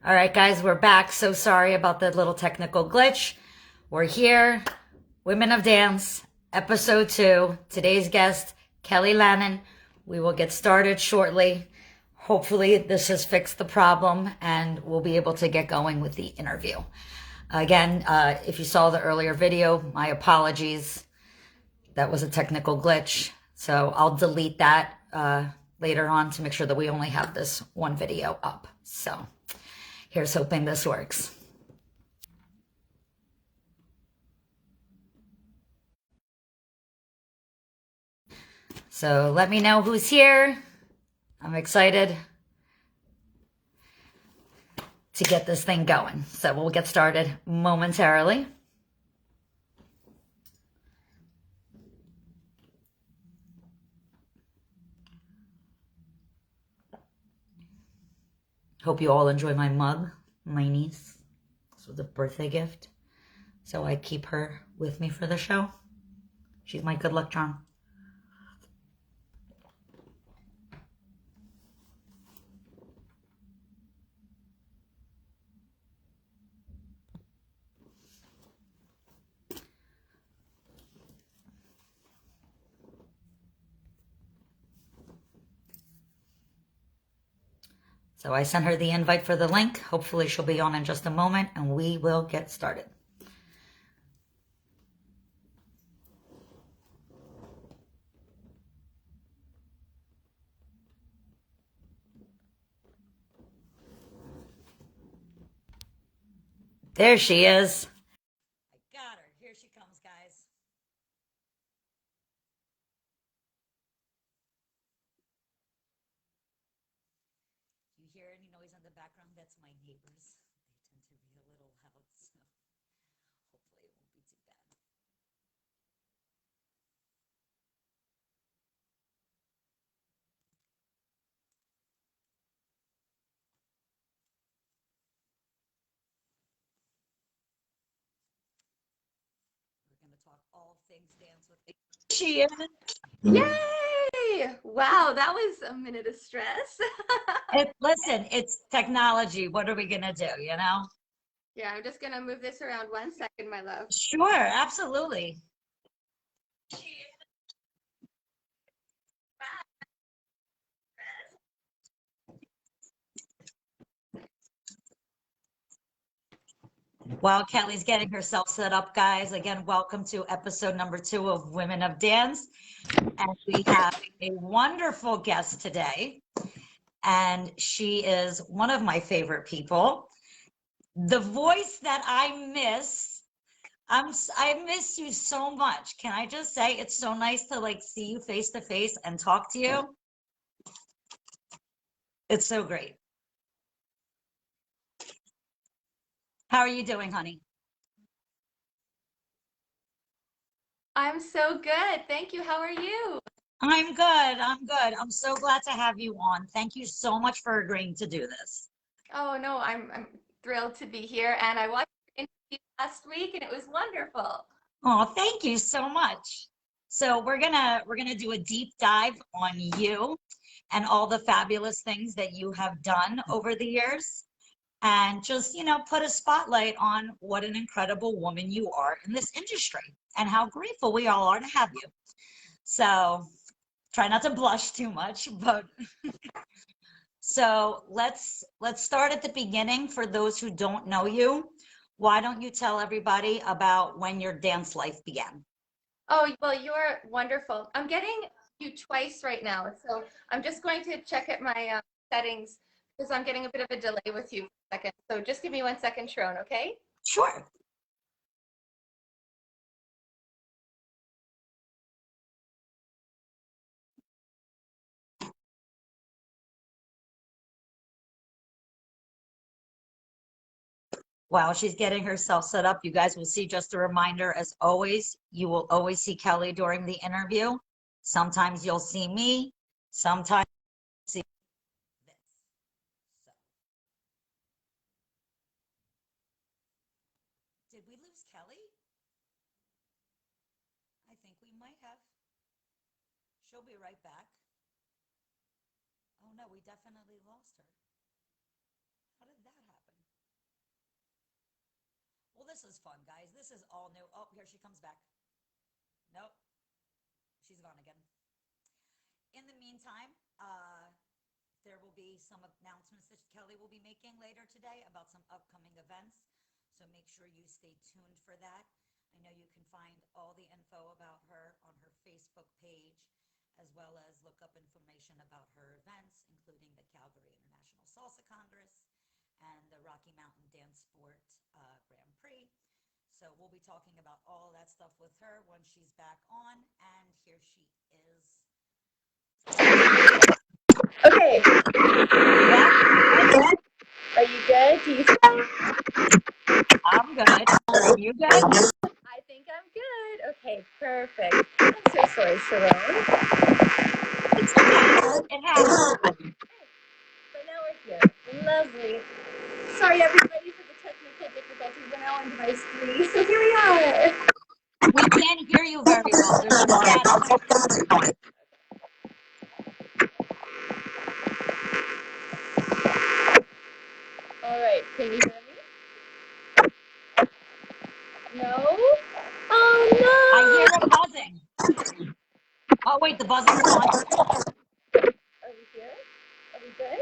All right, guys, we're back. So sorry about the little technical glitch. We're here, Women of Dance, episode 2. Today's guest, Kelly Lannan. We will get started shortly. Hopefully, this has fixed the problem and we'll be able to get going with the interview. Again, if you saw the earlier video, my apologies. That was a technical glitch. So I'll delete that later on to make sure that we only have this one video up. So here's hoping this works. So let me know who's here. I'm excited to get this thing going. So we'll get started momentarily. Hope you all enjoy my mug, my niece. This was a birthday gift. So I keep her with me for the show. She's my good luck charm. So I sent her the invite for the link. Hopefully she'll be on in just a moment and we will get started. There she is. I got her. Here she comes, guys. You hear any noise in the background? That's my neighbors. They tend to be a little loud, so hopefully it won't be too bad. We're going to talk all things dance with me. She is. Yay! Wow, that was a minute of stress. Listen, it's technology. What are we going to do, you know? Yeah, I'm just gonna move this around 1 second, my love. Sure, absolutely. While Kelly's getting herself set up, guys, again, welcome to episode number 2 of Women of Dance. And we have a wonderful guest today. And she is one of my favorite people. The voice that I miss. I miss you so much. Can I just say it's so nice to like see you face to face and talk to you. It's so great. How are you doing, honey? I'm so good. Thank you. How are you? I'm good. I'm good. I'm so glad to have you on. Thank you so much for agreeing to do this. Oh no, I'm thrilled to be here, and I watched your interview last week and it was wonderful. Oh, thank you so much. So we're gonna do a deep dive on you and all the fabulous things that you have done over the years and just, put a spotlight on what an incredible woman you are in this industry and how grateful we all are to have you. So try not to blush too much, but so let's start at the beginning for those who don't know you. Why don't you tell everybody about when your dance life began? Oh, well, you're wonderful. I'm getting you twice right now, so I'm just going to check at my settings because I'm getting a bit of a delay with you for a second. So just give me 1 second, Sharonne, okay? Sure. While she's getting herself set up, you guys will see just a reminder, as always, you will always see Kelly during the interview. Sometimes you'll see me, sometimes you'll see this. So, did we lose Kelly? I think we might have. She'll be right back. Oh no, we definitely lost her. How did that happen? this is fun, guys. This is all new. Oh, here she comes back. Nope, she's gone again. In the meantime, there will be some announcements that Kelly will be making later today about some upcoming events. So make sure you stay tuned for that. I know you can find all the info about her on her Facebook page, as well as look up information about her events, including the Calgary International Salsa Congress and the Rocky Mountain Dance Sport Grand Prix. So we'll be talking about all that stuff with her when she's back on, and here she is. Okay. Are you good? Do you I'm good. Are you good? I think I'm good. Okay, perfect. I'm so sorry, Sharonne. It's okay. It happens. So now we're here. Lovely. Sorry, everybody, for the technical difficulties. We're now on device 3, so here we are. We can't hear you very well. There's some static. All right, can you hear me? No? Oh, no! I hear a buzzing. Oh, wait, the buzzing's gone. Are we here? Are we good?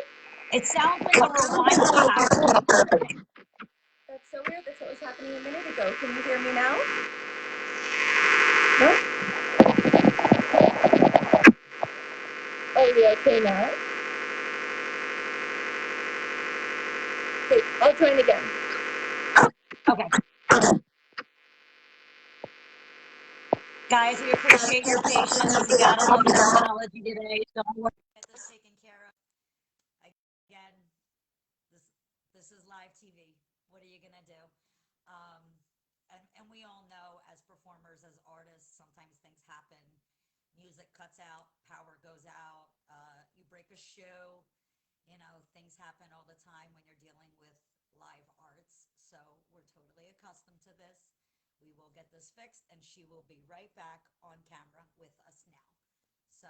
It sounds like a rewinding happening. That's so weird. That's what was happening a minute ago. Can you hear me now? No? Are we okay now? Okay, I'll join again. Okay. Guys, we appreciate your patience. We got a little technology today. Don't worry. Get this taken care of. Again, this is live TV. What are you going to do? And we all know, as performers, as artists, sometimes things happen. Music cuts out, power goes out, you break a shoe. You know, things happen all the time when you're dealing with live arts. So we're totally accustomed to this. We will get this fixed, and she will be right back on camera with us now. So,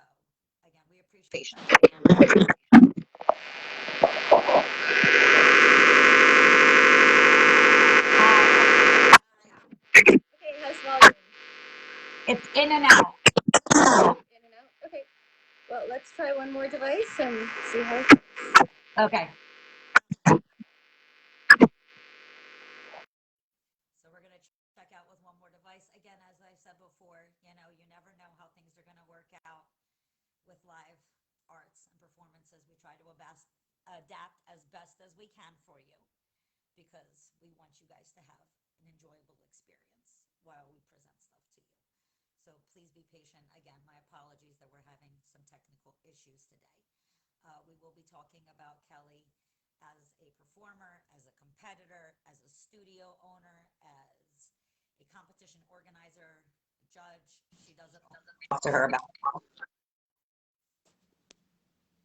again, we appreciate it. Okay, how's volume? It's in and out. In and out? Okay. Well, let's try one more device and see how it goes. Okay. So we're going to check out with one more device. Again, as I said before, you know, you never know how things are going to work out with live arts and performances. We try to adapt as best as we can for you, because we want you guys to have an enjoyable experience while we present stuff to you. So please be patient. Again, my apologies that we're having some technical issues today. We will be talking about Kelly as a performer, as a competitor, as a studio owner, as a competition organizer, a judge. She does it all. Talk to her about it.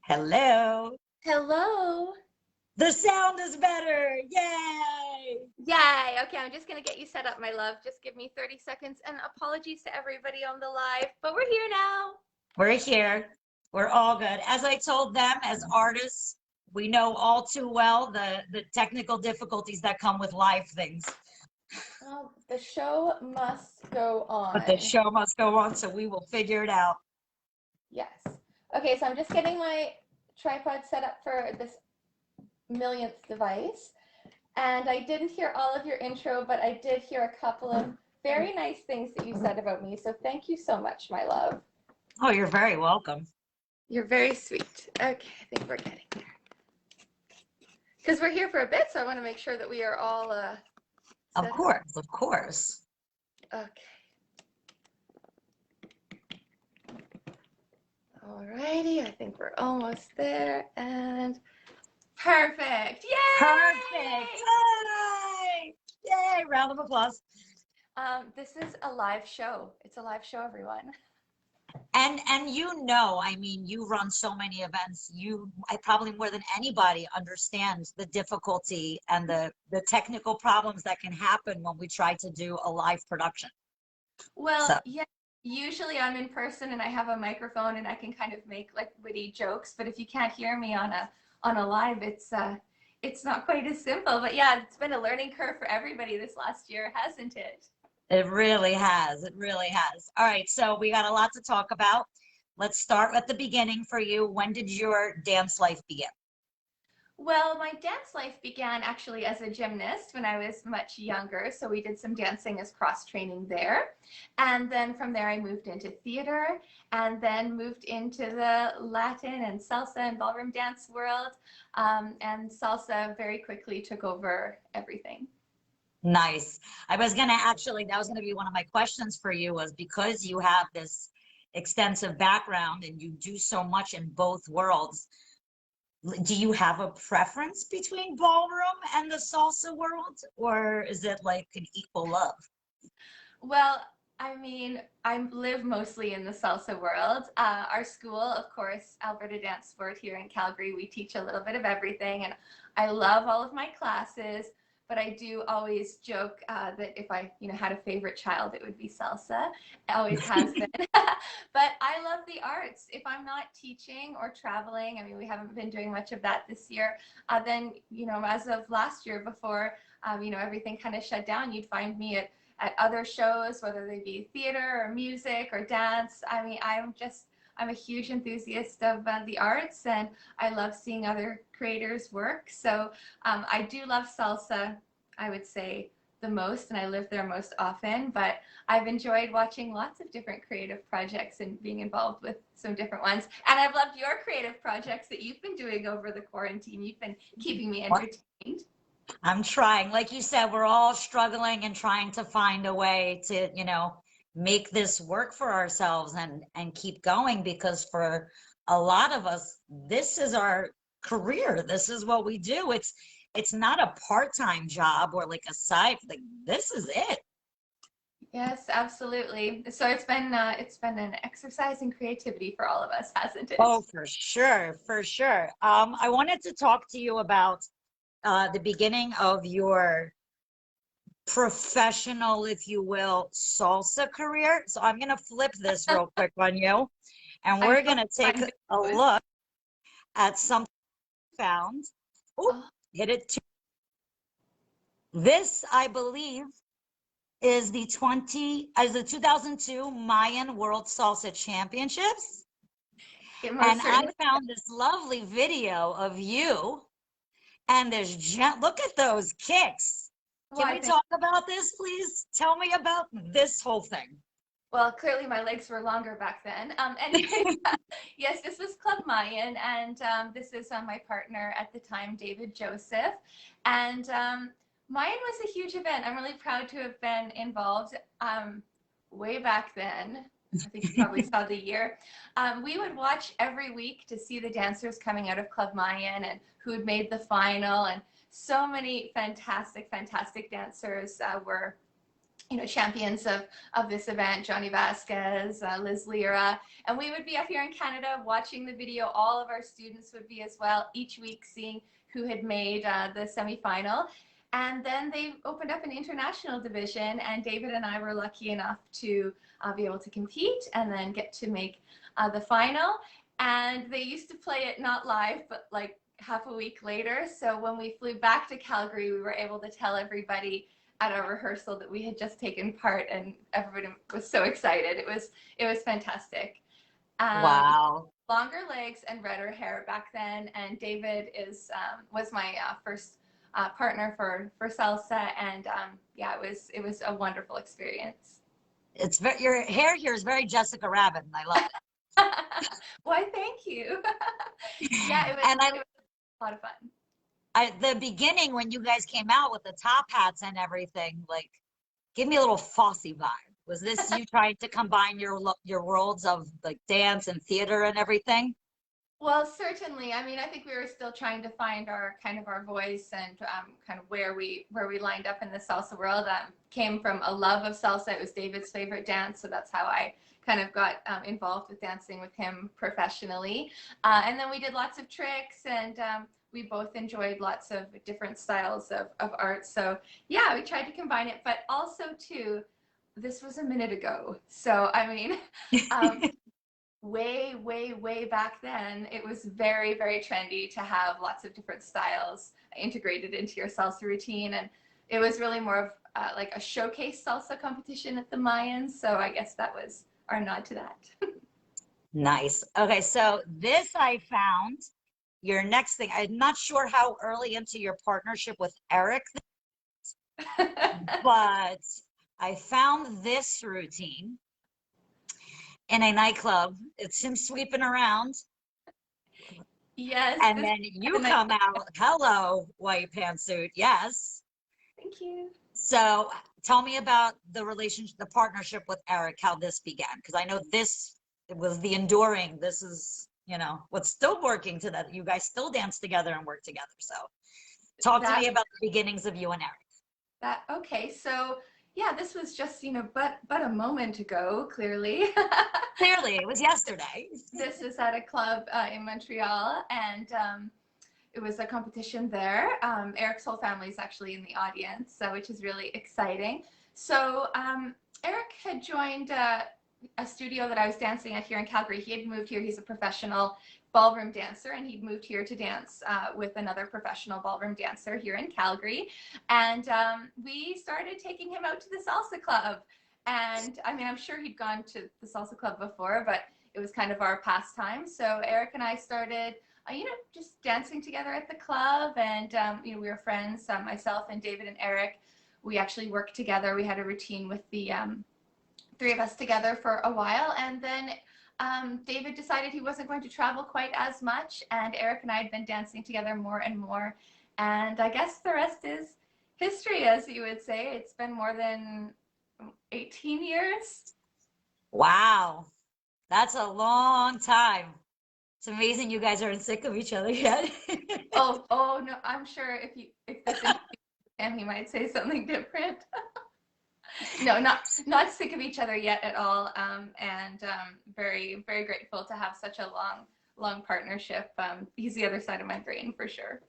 Hello. Hello. The sound is better. Yay. Yay. Okay, I'm just going to get you set up, my love. Just give me 30 seconds. And apologies to everybody on the live, but we're here now. We're here. We're all good. As I told them, as artists, we know all too well the technical difficulties that come with live things. Well, the show must go on. But the show must go on, so we will figure it out. Yes. Okay, so I'm just getting my tripod set up for this millionth device. And I didn't hear all of your intro, but I did hear a couple of very nice things that you said about me. So thank you so much, my love. Oh, you're very welcome. You're very sweet. Okay, I think we're getting there. Because we're here for a bit, so I want to make sure that we are all Of course, of course. Okay. Alrighty, I think we're almost there, and perfect! Yay! Perfect! Yay! Yay! Round of applause. This is a live show. It's a live show, everyone. And you know, I mean, you run so many events. I probably more than anybody understands the difficulty and the technical problems that can happen when we try to do a live production. Well, yeah, usually I'm in person and I have a microphone and I can kind of make like witty jokes, but if you can't hear me on a live, it's it's not quite as simple. But yeah, it's been a learning curve for everybody this last year, hasn't it? It really has. It really has. All right, so we got a lot to talk about. Let's start at the beginning for you. When did your dance life begin? Well, my dance life began actually as a gymnast when I was much younger. So we did some dancing as cross training there. And then from there, I moved into theater and then moved into the Latin and salsa and ballroom dance world. And salsa very quickly took over everything. Nice. I was going to actually, that was going to be one of my questions for you, was because you have this extensive background and you do so much in both worlds. Do you have a preference between ballroom and the salsa world, or is it like an equal love? Well, I mean, I live mostly in the salsa world. Our school, of course, Alberta Dance Sport here in Calgary, we teach a little bit of everything, and I love all of my classes. But I do always joke that if I, had a favorite child, it would be salsa. It always has been. But I love the arts. If I'm not teaching or traveling, I mean, we haven't been doing much of that this year. Then, as of last year, before, everything kind of shut down, you'd find me at other shows, whether they be theater or music or dance. I mean, I'm a huge enthusiast of the arts, and I love seeing other creators work. So I do love salsa, I would say, the most, and I live there most often, but I've enjoyed watching lots of different creative projects and being involved with some different ones. And I've loved your creative projects that you've been doing over the quarantine. You've been keeping me entertained. I'm trying. Like you said, we're all struggling and trying to find a way to, make this work for ourselves and keep going, because for a lot of us, this is our career. This is what we do. It's not a part-time job or like a side, like this is it. Yes, absolutely. So it's been an exercise in creativity for all of us, hasn't it? Oh, for sure, for sure. I wanted to talk to you about the beginning of your professional, if you will, salsa career. So I'm going to flip this real quick on you, and I we're know going to take I'm a nervous. look at something I found. Oh, Oh, hit it. This, I believe, is the 2002 Mayan World Salsa Championships. it And most I certainly. found this lovely video of you, and look at those kicks. Well, Can I we think. talk about this, please? Tell me about this whole thing. Well, clearly my legs were longer back then. Anyway, yes, this was Club Mayan, and this is my partner at the time, David Joseph. And Mayan was a huge event. I'm really proud to have been involved way back then. I think you probably saw the year. We would watch every week to see the dancers coming out of Club Mayan and who had made the final. And so many fantastic, fantastic dancers were champions of this event, Johnny Vasquez, Liz Lira. And we would be up here in Canada watching the video. All of our students would be as well, each week seeing who had made the semifinal. And then they opened up an international division, and David and I were lucky enough to be able to compete and then get to make the final. And they used to play it not live, but like half a week later. So when we flew back to Calgary, we were able to tell everybody at our rehearsal that we had just taken part, and everybody was so excited. It was fantastic. Wow. Longer legs and redder hair back then, and David was my first partner for salsa, and yeah, it was a wonderful experience. Your hair here is very Jessica Rabbit, and I love Why, thank you. it. Yeah, it was, And it was a lot of fun. the beginning when you guys came out with the top hats and everything, like, give me a little Fosse vibe. Was this you trying to combine your worlds of like dance and theater and everything? Well, certainly. I mean, I think we were still trying to find our kind of our voice and kind of where we lined up in the salsa world. Came from a love of salsa. It was David's favorite dance, so that's how I kind of got involved with dancing with him professionally. And then we did lots of tricks, and we both enjoyed lots of different styles of art. So yeah, we tried to combine it, but also too, this was a minute ago. So I mean, um, way back then, it was very, very trendy to have lots of different styles integrated into your salsa routine. And it was really more of like a showcase salsa competition at the Mayans. So I guess that was our nod to that. Nice. Okay, so this I found your next thing. I'm not sure how early into your partnership with Eric, but I found this routine in a nightclub. It's him sweeping around. Yes. And then you come out, hello, white pantsuit. Yes. Thank you. So tell me about the relationship, the partnership with Eric, how this began. Because I know this was the enduring, this is, what's still working to that. You guys still dance together and work together. So talk to me about the beginnings of you and Eric. Okay. So yeah, this was just, but a moment ago, clearly. Clearly, it was yesterday. This is at a club in Montreal, and it was a competition there. Eric's whole family is actually in the audience, which is really exciting. So Eric had joined a studio that I was dancing at here in Calgary. He had moved here. He's a professional ballroom dancer, and he'd moved here to dance with another professional ballroom dancer here in Calgary. And we started taking him out to the salsa club. And I mean, I'm sure he'd gone to the salsa club before, but it was kind of our pastime. So Eric and I started, just dancing together at the club. And, we were friends, myself and David and Eric. We actually worked together. We had a routine with the three of us together for a while. And then David decided he wasn't going to travel quite as much. And Eric and I had been dancing together more and more. And I guess the rest is history, as you would say. It's been more than 18 years. Wow. That's a long time. It's amazing you guys aren't sick of each other yet. oh no, I'm sure if this him, he might say something different. No, not sick of each other yet at all. And very, very grateful to have such a long partnership. He's the other side of my brain for sure.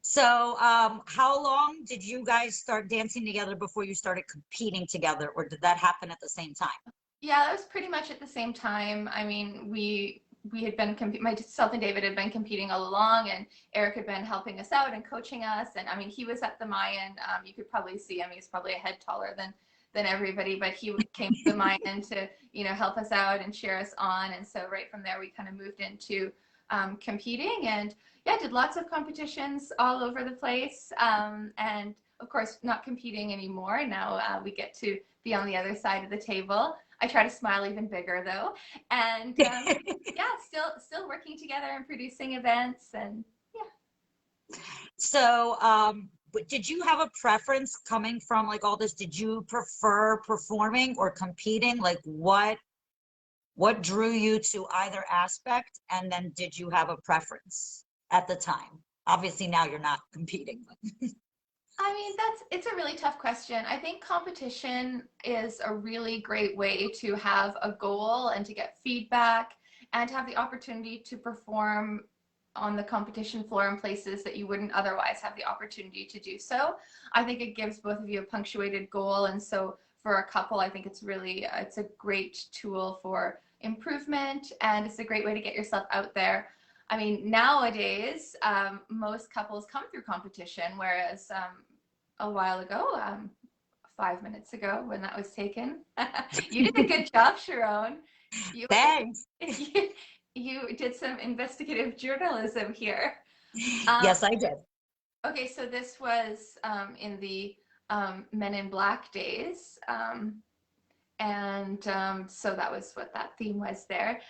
So how long did you guys start dancing together before you started competing together, or did that happen at the same time? Yeah, that was pretty much at the same time. I mean, we had been myself and David had been competing all along, and Eric had been helping us out and coaching us. And I mean, he was at the Mayan. You could probably see him. He's probably a head taller than everybody, but he came to the Mayan to help us out and cheer us on. And so right from there, we kind of moved into competing, and yeah, did lots of competitions all over the place. And of course, not competing anymore. Now we get to be on the other side of the table. I try to smile even bigger though, and yeah, still working together and producing events, and yeah. So did you have a preference coming from like all this? Did you prefer performing or competing? Like what drew you to either aspect, and then did you have a preference at the time? Obviously now you're not competing. I mean, it's a really tough question. I think competition is a really great way to have a goal and to get feedback and to have the opportunity to perform on the competition floor in places that you wouldn't otherwise have the opportunity to do so. I think it gives both of you a punctuated goal. And so for a couple, I think it's a great tool for improvement, and it's a great way to get yourself out there. I mean, nowadays, most couples come through competition, whereas a while ago, 5 minutes ago when that was taken, you did a good job, Sharonne. Thanks. You did some investigative journalism here. Yes, I did. Okay, so this was in the Men in Black days. And so that was what that theme was there.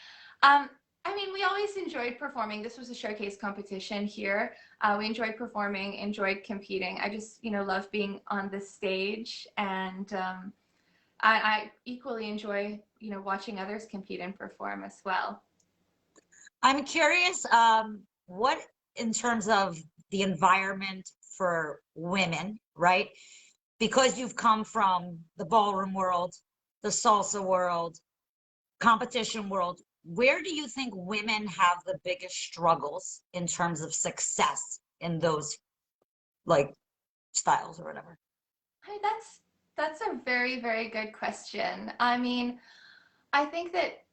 I mean, we always enjoyed performing. This was a showcase competition here. We enjoyed performing, enjoyed competing. I just, love being on the stage, and I equally enjoy, watching others compete and perform as well. I'm curious, what in terms of the environment for women, right? Because you've come from the ballroom world, the salsa world, competition world, where do you think women have the biggest struggles in terms of success in those like styles or whatever? I mean, that's a very, very good question. I mean, I think that,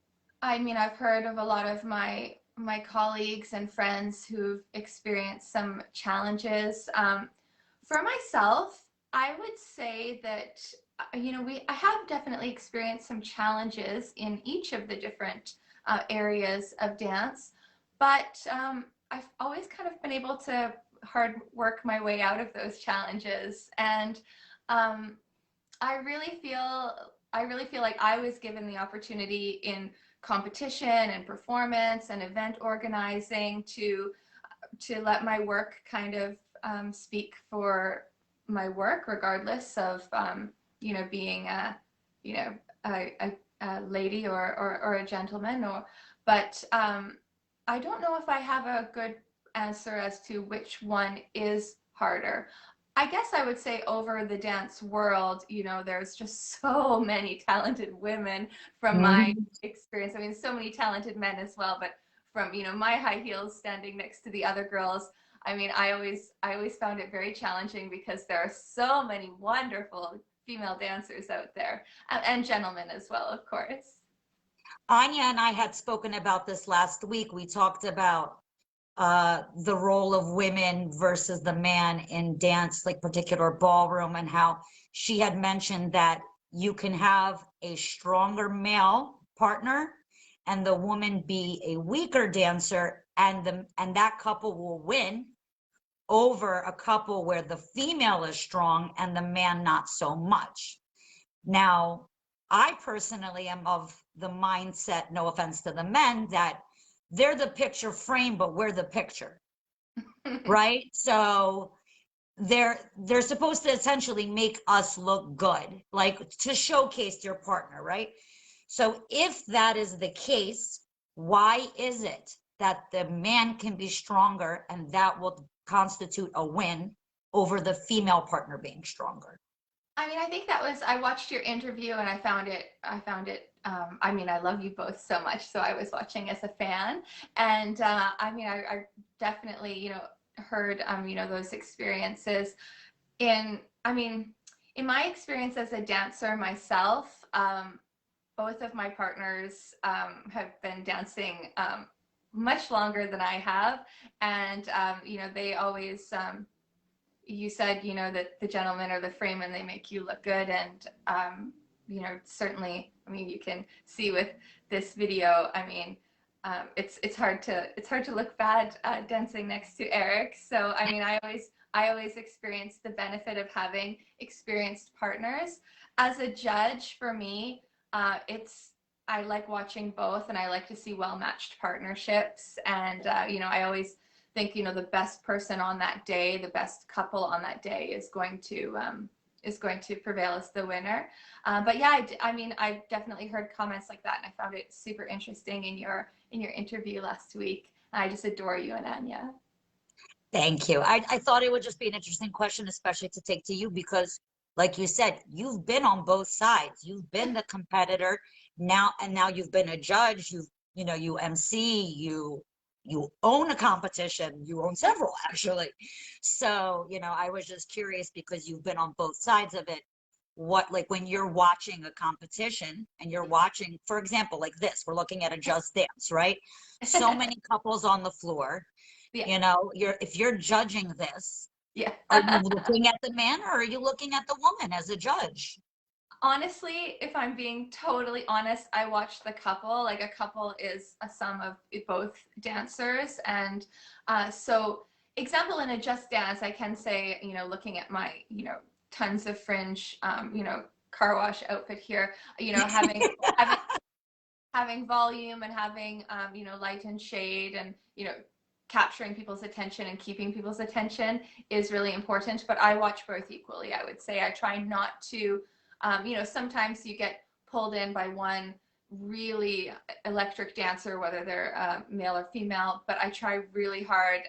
I've heard of a lot of my my colleagues and friends who've experienced some challenges. For myself, I would say that I have definitely experienced some challenges in each of the different areas of dance, but I've always kind of been able to hard work my way out of those challenges, and um, I really feel like I was given the opportunity in competition and performance and event organizing to let my work kind of speak for my work, regardless of being you know a lady or a gentleman. But I don't know if I have a good answer as to which one is harder. I guess I would say over the dance world, there's just so many talented women from my Mhm. experience. I mean, so many talented men as well, but from, my high heels standing next to the other girls, I mean, I always found it very challenging because there are so many wonderful female dancers out there, and gentlemen as well, of course. Anya and I had spoken about this last week. We talked about the role of women versus the man in dance, like particular ballroom, and how she had mentioned that you can have a stronger male partner and the woman be a weaker dancer, and that couple will win over a couple where the female is strong and the man not so much. Now, I personally am of the mindset, no offense to the men, that they're the picture frame, but we're the picture, right? So they're supposed to essentially make us look good, like to showcase your partner, right? So if that is the case, why is it that the man can be stronger and that will constitute a win over the female partner being stronger? I mean, I think I watched your interview and I mean, I love you both so much, so I was watching as a fan. And I mean, I definitely, heard, those experiences I mean, in my experience as a dancer myself, both of my partners have been dancing much longer than I have. And, they always, you said, that the gentlemen are the frame and they make you look good. And, certainly, I mean, you can see with this video, I mean, it's hard to look bad dancing next to Eric. So, I mean, I always experience the benefit of having experienced partners. As a judge, for me, I like watching both, and I like to see well-matched partnerships. And I always think the best person on that day, the best couple on that day, is going to prevail as the winner. But yeah, I mean, I definitely heard comments like that, and I found it super interesting in your interview last week. I just adore you and Anya. Thank you. I thought it would just be an interesting question, especially to take to you, because like you said, you've been on both sides. You've been the competitor now, and now you've been a judge. You MC, you own a competition, you own several actually. So, I was just curious because you've been on both sides of it. What, like when you're watching a competition and you're watching, for example, like this, we're looking at a Just Dance, right? So many couples on the floor. Yeah, If you're judging this, yeah. are you looking at the man or are you looking at the woman as a judge? Honestly, if I'm being totally honest, I watch the couple. Like, a couple is a sum of both dancers. And so, example, in a Just Dance, I can say, looking at my, tons of fringe, car wash outfit here, having having volume and having light and shade, and capturing people's attention and keeping people's attention is really important. But I watch both equally. I would say I try not to sometimes you get pulled in by one really electric dancer, whether they're male or female, but I try really hard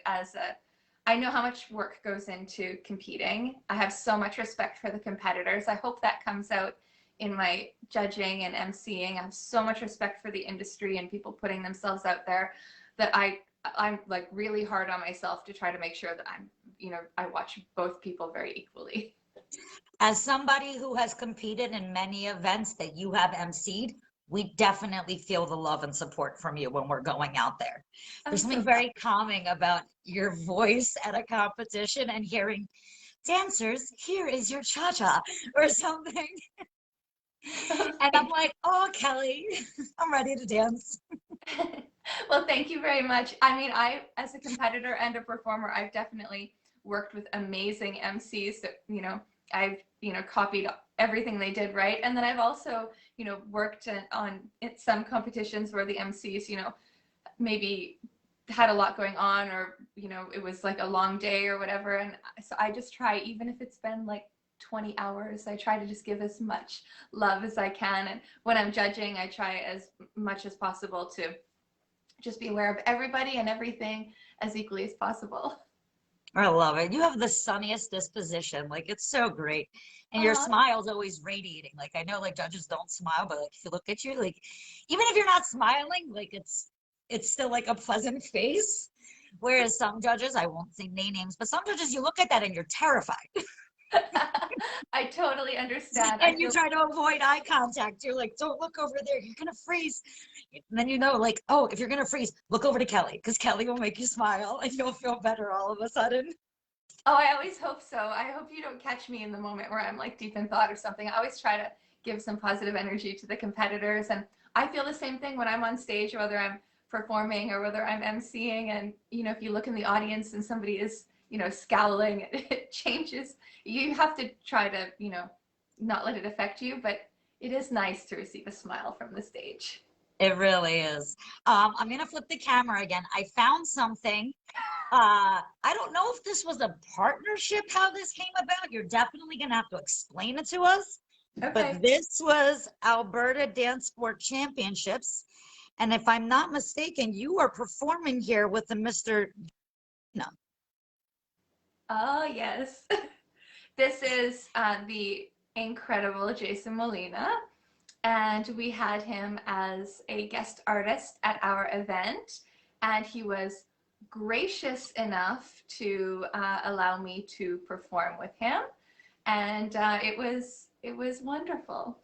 I know how much work goes into competing. I have so much respect for the competitors. I hope that comes out in my judging and emceeing. I have so much respect for the industry and people putting themselves out there, that I'm like really hard on myself to try to make sure that I watch both people very equally. As somebody who has competed in many events that you have emceed, we definitely feel the love and support from you when we're going out there. I'm There's so something very calming about your voice at a competition and hearing dancers, here is your cha-cha or something. And I'm like, oh, Kelly, I'm ready to dance. Well, thank you very much. I mean, as a competitor and a performer, I've definitely worked with amazing MCs that, I've, copied everything they did right. And then I've also, worked on some competitions where the MCs, maybe had a lot going on, or, it was like a long day or whatever. And so I just try, even if it's been like 20 hours, I try to just give as much love as I can. And when I'm judging, I try as much as possible to just be aware of everybody and everything as equally as possible. I love it. You have the sunniest disposition. Like, it's so great. And your Uh-huh. smile's always radiating. Like, I know like judges don't smile, but like if you look at you, like even if you're not smiling, like it's still like a pleasant face. Whereas some judges, I won't say names, but some judges you look at that and you're terrified. I totally understand. I And you feel try to avoid eye contact. You're like, don't look over there. You're gonna freeze. And then like, oh, if you're gonna freeze, look over to Kelly because Kelly will make you smile and you'll feel better all of a sudden. Oh, I always hope so. I hope you don't catch me in the moment where I'm like deep in thought or something. I always try to give some positive energy to the competitors. And I feel the same thing when I'm on stage, whether I'm performing or whether I'm emceeing. And, if you look in the audience and somebody is, scowling, it changes. You have to try to, not let it affect you. But it is nice to receive a smile from the stage. It really is. I'm gonna flip the camera again. I found something. I don't know if this was a partnership, how this came about. You're definitely gonna have to explain it to us. Okay. But this was Alberta Dance Sport Championships. And if I'm not mistaken, you are performing here with the Mr. No. Oh, yes. This is the incredible Jason Molina, and we had him as a guest artist at our event, and he was gracious enough to allow me to perform with him, and it was wonderful.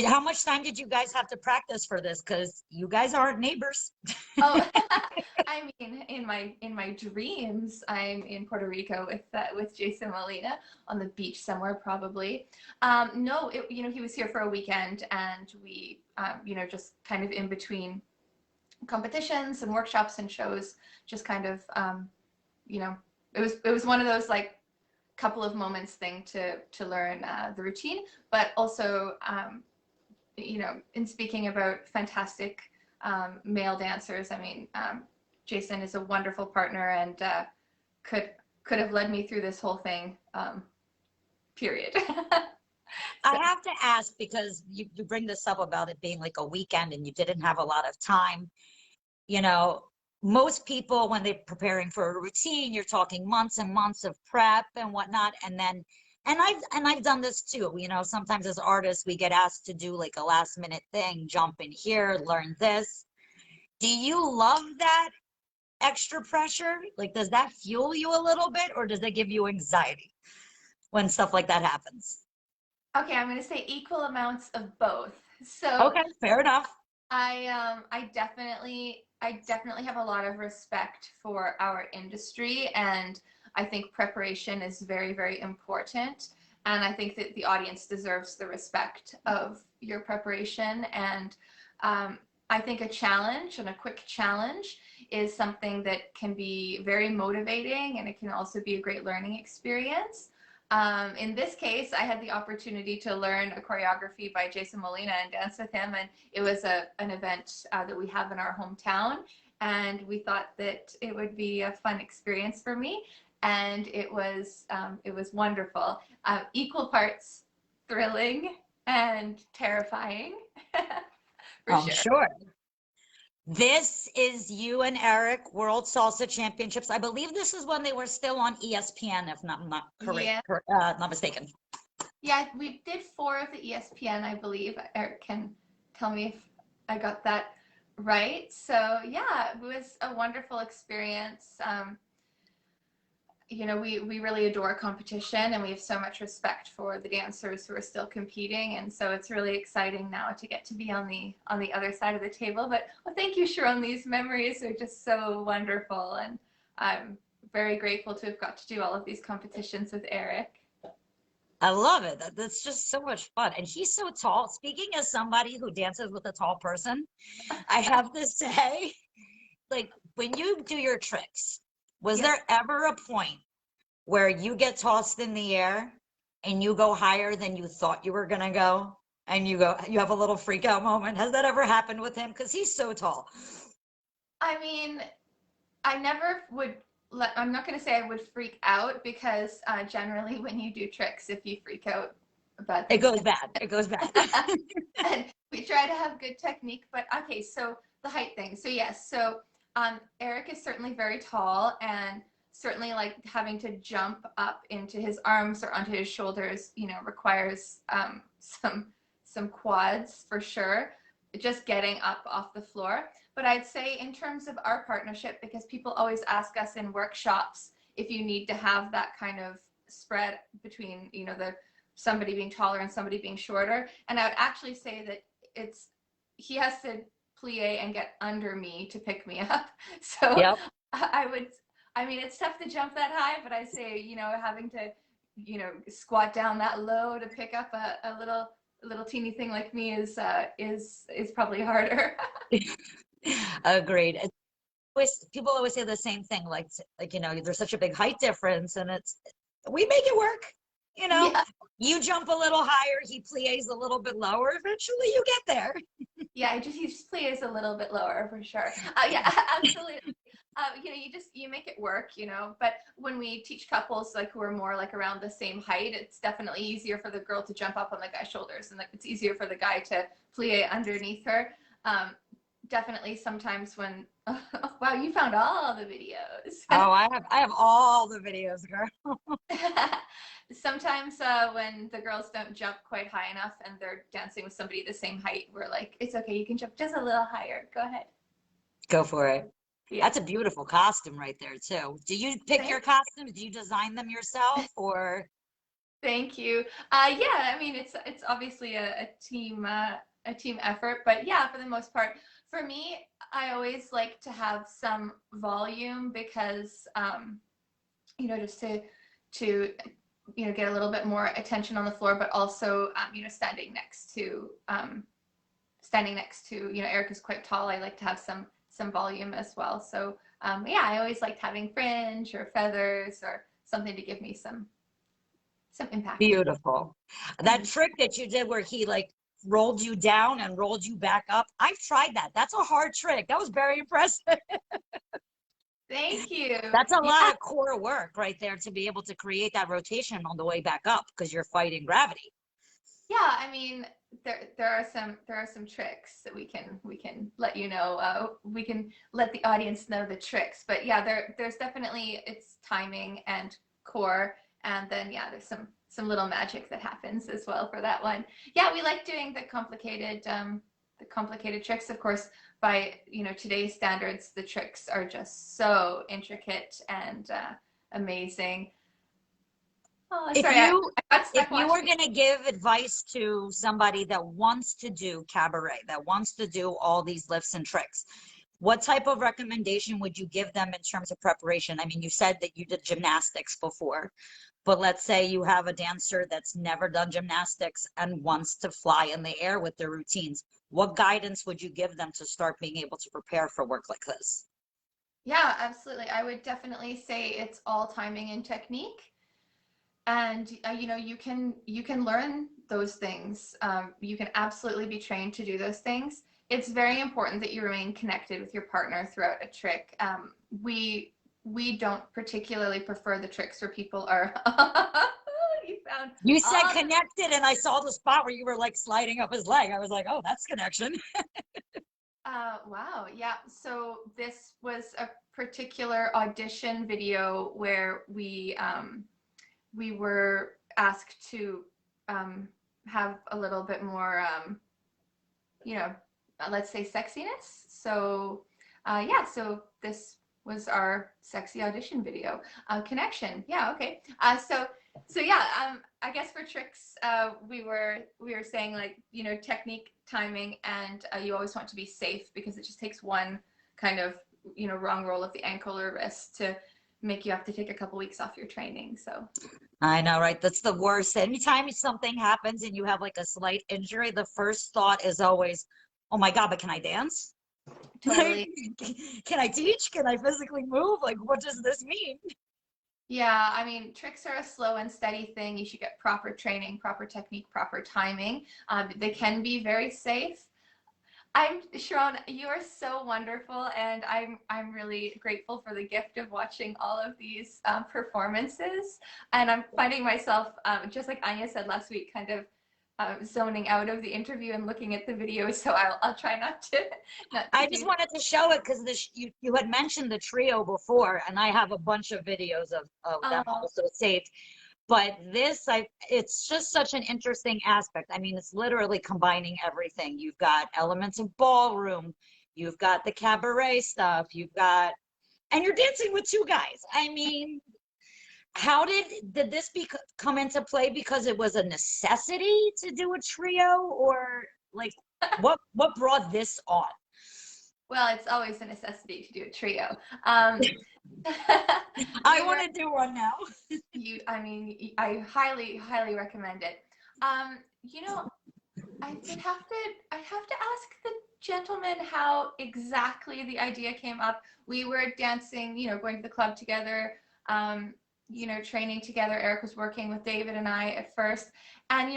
How much time did you guys have to practice for this? Because you guys aren't neighbors. Oh, I mean, in my dreams, I'm in Puerto Rico with Jason Molina on the beach somewhere, probably. No, he was here for a weekend, and we, just kind of in between competitions and workshops and shows, just kind of, you know, it was one of those like couple of moments thing to learn the routine, but also, in speaking about fantastic male dancers, I mean, Jason is a wonderful partner and could could have led me through this whole thing, period. I So, have to ask because you bring this up about it being like a weekend and you didn't have a lot of time. You know, most people, when they're preparing for a routine, you're talking months and months of prep and whatnot. And I've done this too. Sometimes as artists, we get asked to do like a last minute thing, jump in here, learn this. Do you love that extra pressure? Like, does that fuel you a little bit or does it give you anxiety when stuff like that happens? okay, I'm going to say equal amounts of both. So Okay, fair enough. I definitely have a lot of respect for our industry, and I think preparation is very, very important. And I think that the audience deserves the respect of your preparation. And I think a challenge and a quick challenge is something that can be very motivating, and it can also be a great learning experience. In this case, I had the opportunity to learn a choreography by Jason Molina and dance with him, and it was an event that we have in our hometown, and we thought that it would be a fun experience for me, and it was wonderful, equal parts thrilling and terrifying, for I'm sure. sure. This is you and Eric World Salsa Championships. I believe this is when they were still on ESPN, if not, I'm not correct, Yeah, not mistaken. yeah, we did four of the ESPN, I believe. Eric can tell me if I got that right. So yeah, it was a wonderful experience. we really adore competition, and we have so much respect for the dancers who are still competing, and so it's really exciting now to get to be on the other side of the table. But well, thank you, Sharonne. These memories are just so wonderful, and I'm very grateful to have got to do all of these competitions with Eric. I love it. That's just so much fun. And he's so tall. Speaking as somebody who dances with a tall person, I have to say, like, when you do your tricks, was Yes. there ever a point where you get tossed in the air and you go higher than you thought you were gonna go? And you have a little freak out moment. Has that ever happened with him? Because he's so tall. I mean, I never would I'm not going to say I would freak out, because generally when you do tricks, if you freak out, bad It things goes bad. It goes bad. happen. And we try to have good technique. But okay, so the height thing. So yes, so Eric is certainly very tall, and certainly like having to jump up into his arms or onto his shoulders, requires some quads for sure. Just getting up off the floor. But I'd say in terms of our partnership, because people always ask us in workshops if you need to have that kind of spread between, the somebody being taller and somebody being shorter. And I would actually say that he has to plie and get under me to pick me up. So Yep. it's tough to jump that high, but I say, having to, squat down that low to pick up a little teeny thing like me is probably harder. Agreed. People always say the same thing, like there's such a big height difference, and we make it work. Yeah. You jump a little higher, he plies a little bit lower. Eventually, you get there. Yeah, he just plays a little bit lower for sure. Yeah, absolutely. You make it work, but when we teach couples like who are more like around the same height, it's definitely easier for the girl to jump up on the guy's shoulders, and like it's easier for the guy to plie underneath her. Definitely sometimes when oh, wow, you found all the videos. Oh, I have all the videos, girl. Sometimes when the girls don't jump quite high enough and they're dancing with somebody the same height, we're like, it's okay, you can jump just a little higher. Go ahead. Go for it. Yeah. That's a beautiful costume right there too. Do you pick your costumes? Do you design them yourself, or? Thank you. Yeah, I mean it's obviously a team effort, but yeah, for the most part, for me, I always like to have some volume, because just to get a little bit more attention on the floor, but also standing next to Eric is quite tall. I like to have some volume as well. So yeah, I always liked having fringe or feathers or something to give me some impact. Beautiful. That trick that you did where he like rolled you down and rolled you back up. I've tried that. That's a hard trick. That was very impressive. Thank you. That's a lot Yeah, of core work right there to be able to create that rotation on the way back up, because you're fighting gravity. yeah. I mean, there are some tricks that we can let you know. We can let the audience know the tricks, but yeah, there's definitely it's timing and core, and then yeah, there's some little magic that happens as well for that one. Yeah, we like doing the complicated tricks. Of course, by today's standards, the tricks are just so intricate and amazing. Oh, If sorry, you I got if stuck you were watching. going to give advice to somebody that wants to do cabaret, that wants to do all these lifts and tricks, what type of recommendation would you give them in terms of preparation? I mean, you said that you did gymnastics before, but let's say you have a dancer that's never done gymnastics and wants to fly in the air with their routines. What guidance would you give them to start being able to prepare for work like this? Yeah, absolutely. I would definitely say it's all timing and technique. And you can learn those things. You can absolutely be trained to do those things. It's very important that you remain connected with your partner throughout a trick. We don't particularly prefer the tricks where people are you found You said all the connected, and I saw the spot where you were like sliding up his leg. I was like, oh, that's connection. wow, yeah. So this was a particular audition video where we were asked to have a little bit more, you know, let's say sexiness. So yeah, so this was our sexy audition video. Connection, yeah, okay. So yeah, I guess for tricks, we were saying, like, technique, timing, and you always want to be safe, because it just takes one kind of wrong roll of the ankle or wrist to make you have to take a couple weeks off your training. So I know, right? That's the worst. Anytime something happens and you have like a slight injury, the first thought is always, oh my God, but can I dance? Like, totally. can I teach? Can I physically move? Like, what does this mean? Yeah, I mean, tricks are a slow and steady thing. You should get proper training, proper technique, proper timing. They can be very safe. Sharonne, you are so wonderful, and I'm really grateful for the gift of watching all of these performances. And I'm finding myself, just like Anya said last week, kind of zoning out of the interview and looking at the video. So I'll try not to I do. just wanted to show it because you had mentioned the trio before, and I have a bunch of videos of them Oh, also saved. But this, it's just such an interesting aspect. I mean, it's literally combining everything. You've got elements of ballroom, you've got the cabaret stuff, and you're dancing with two guys. I mean, how did this come into play because it was a necessity to do a trio, or like what brought this on? well, it's always a necessity to do a trio. I We want were to do one now. I mean, I highly, highly recommend it. Um, you know, I'd have to ask the gentleman how exactly the idea came up. We were dancing, going to the club together, training together. Eric was working with David and I at first, and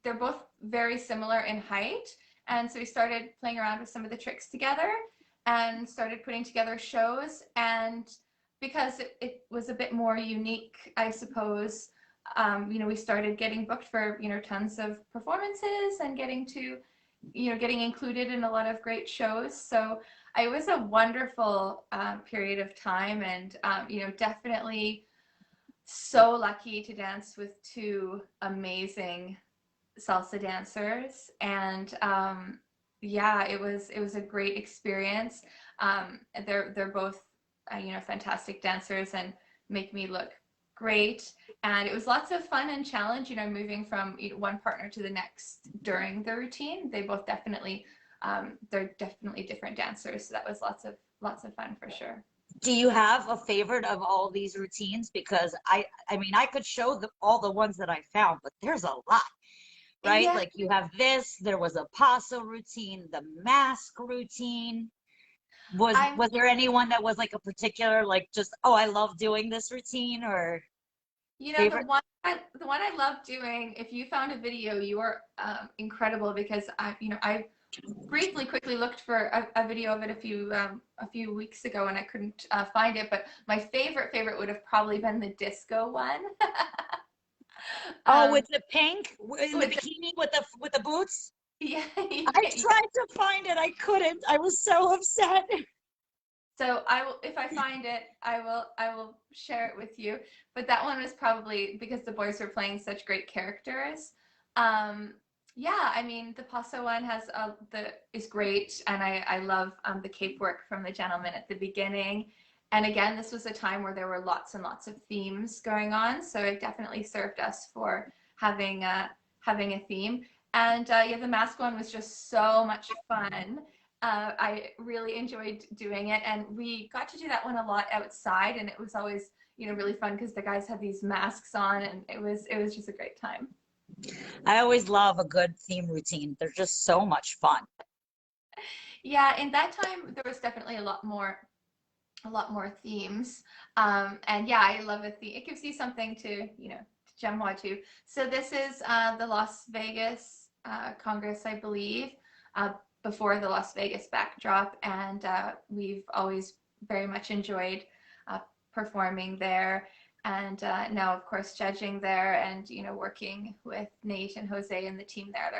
they're both very similar in height, and so we started playing around with some of the tricks together and started putting together shows. And because it was a bit more unique, I suppose, we started getting booked for, tons of performances and getting included in a lot of great shows. So it was a wonderful period of time, and, definitely so lucky to dance with two amazing salsa dancers. And yeah, it was a great experience. They're both fantastic dancers and make me look great. And it was lots of fun and challenge, moving from one partner to the next during the routine. They're definitely different dancers, so that was lots of fun for sure. Do you have a favorite of all these routines? Because I mean, I could show all the ones that I found, but there's a lot, right? Yeah, Like you have this, there was a paso routine, the mask routine. Was I'm was there anyone that was like a particular, like, just, oh, I love doing this routine, or the favorite? one I love doing. If you found a video, you are incredible, because I briefly quickly looked for a video of it a few weeks ago, and I couldn't find it. But my favorite would have probably been the disco one. Oh, um, with the pink in the with bikini with the boots. yeah, I yeah. tried to find it, I couldn't. I was so upset. So I will, if I find it, I will share it with you. But that one was probably because the boys were playing such great characters. Um, yeah, I mean, the Paso one is great, and I love the cape work from the gentleman at the beginning. And again, this was a time where there were lots and lots of themes going on, so it definitely served us for having a theme. And yeah, the mask one was just so much fun. I really enjoyed doing it, and we got to do that one a lot outside, and it was always really fun because the guys had these masks on, and it was just a great time. I always love a good theme routine. They're just so much fun. Yeah, in that time there was definitely a lot more themes, and yeah, I love a theme. It gives you something to jump onto. So this is the Las Vegas Congress, I believe, uh, before the Las Vegas backdrop, and we've always very much enjoyed uh, performing there, and now of course judging there, and working with Nate and Jose and the team there.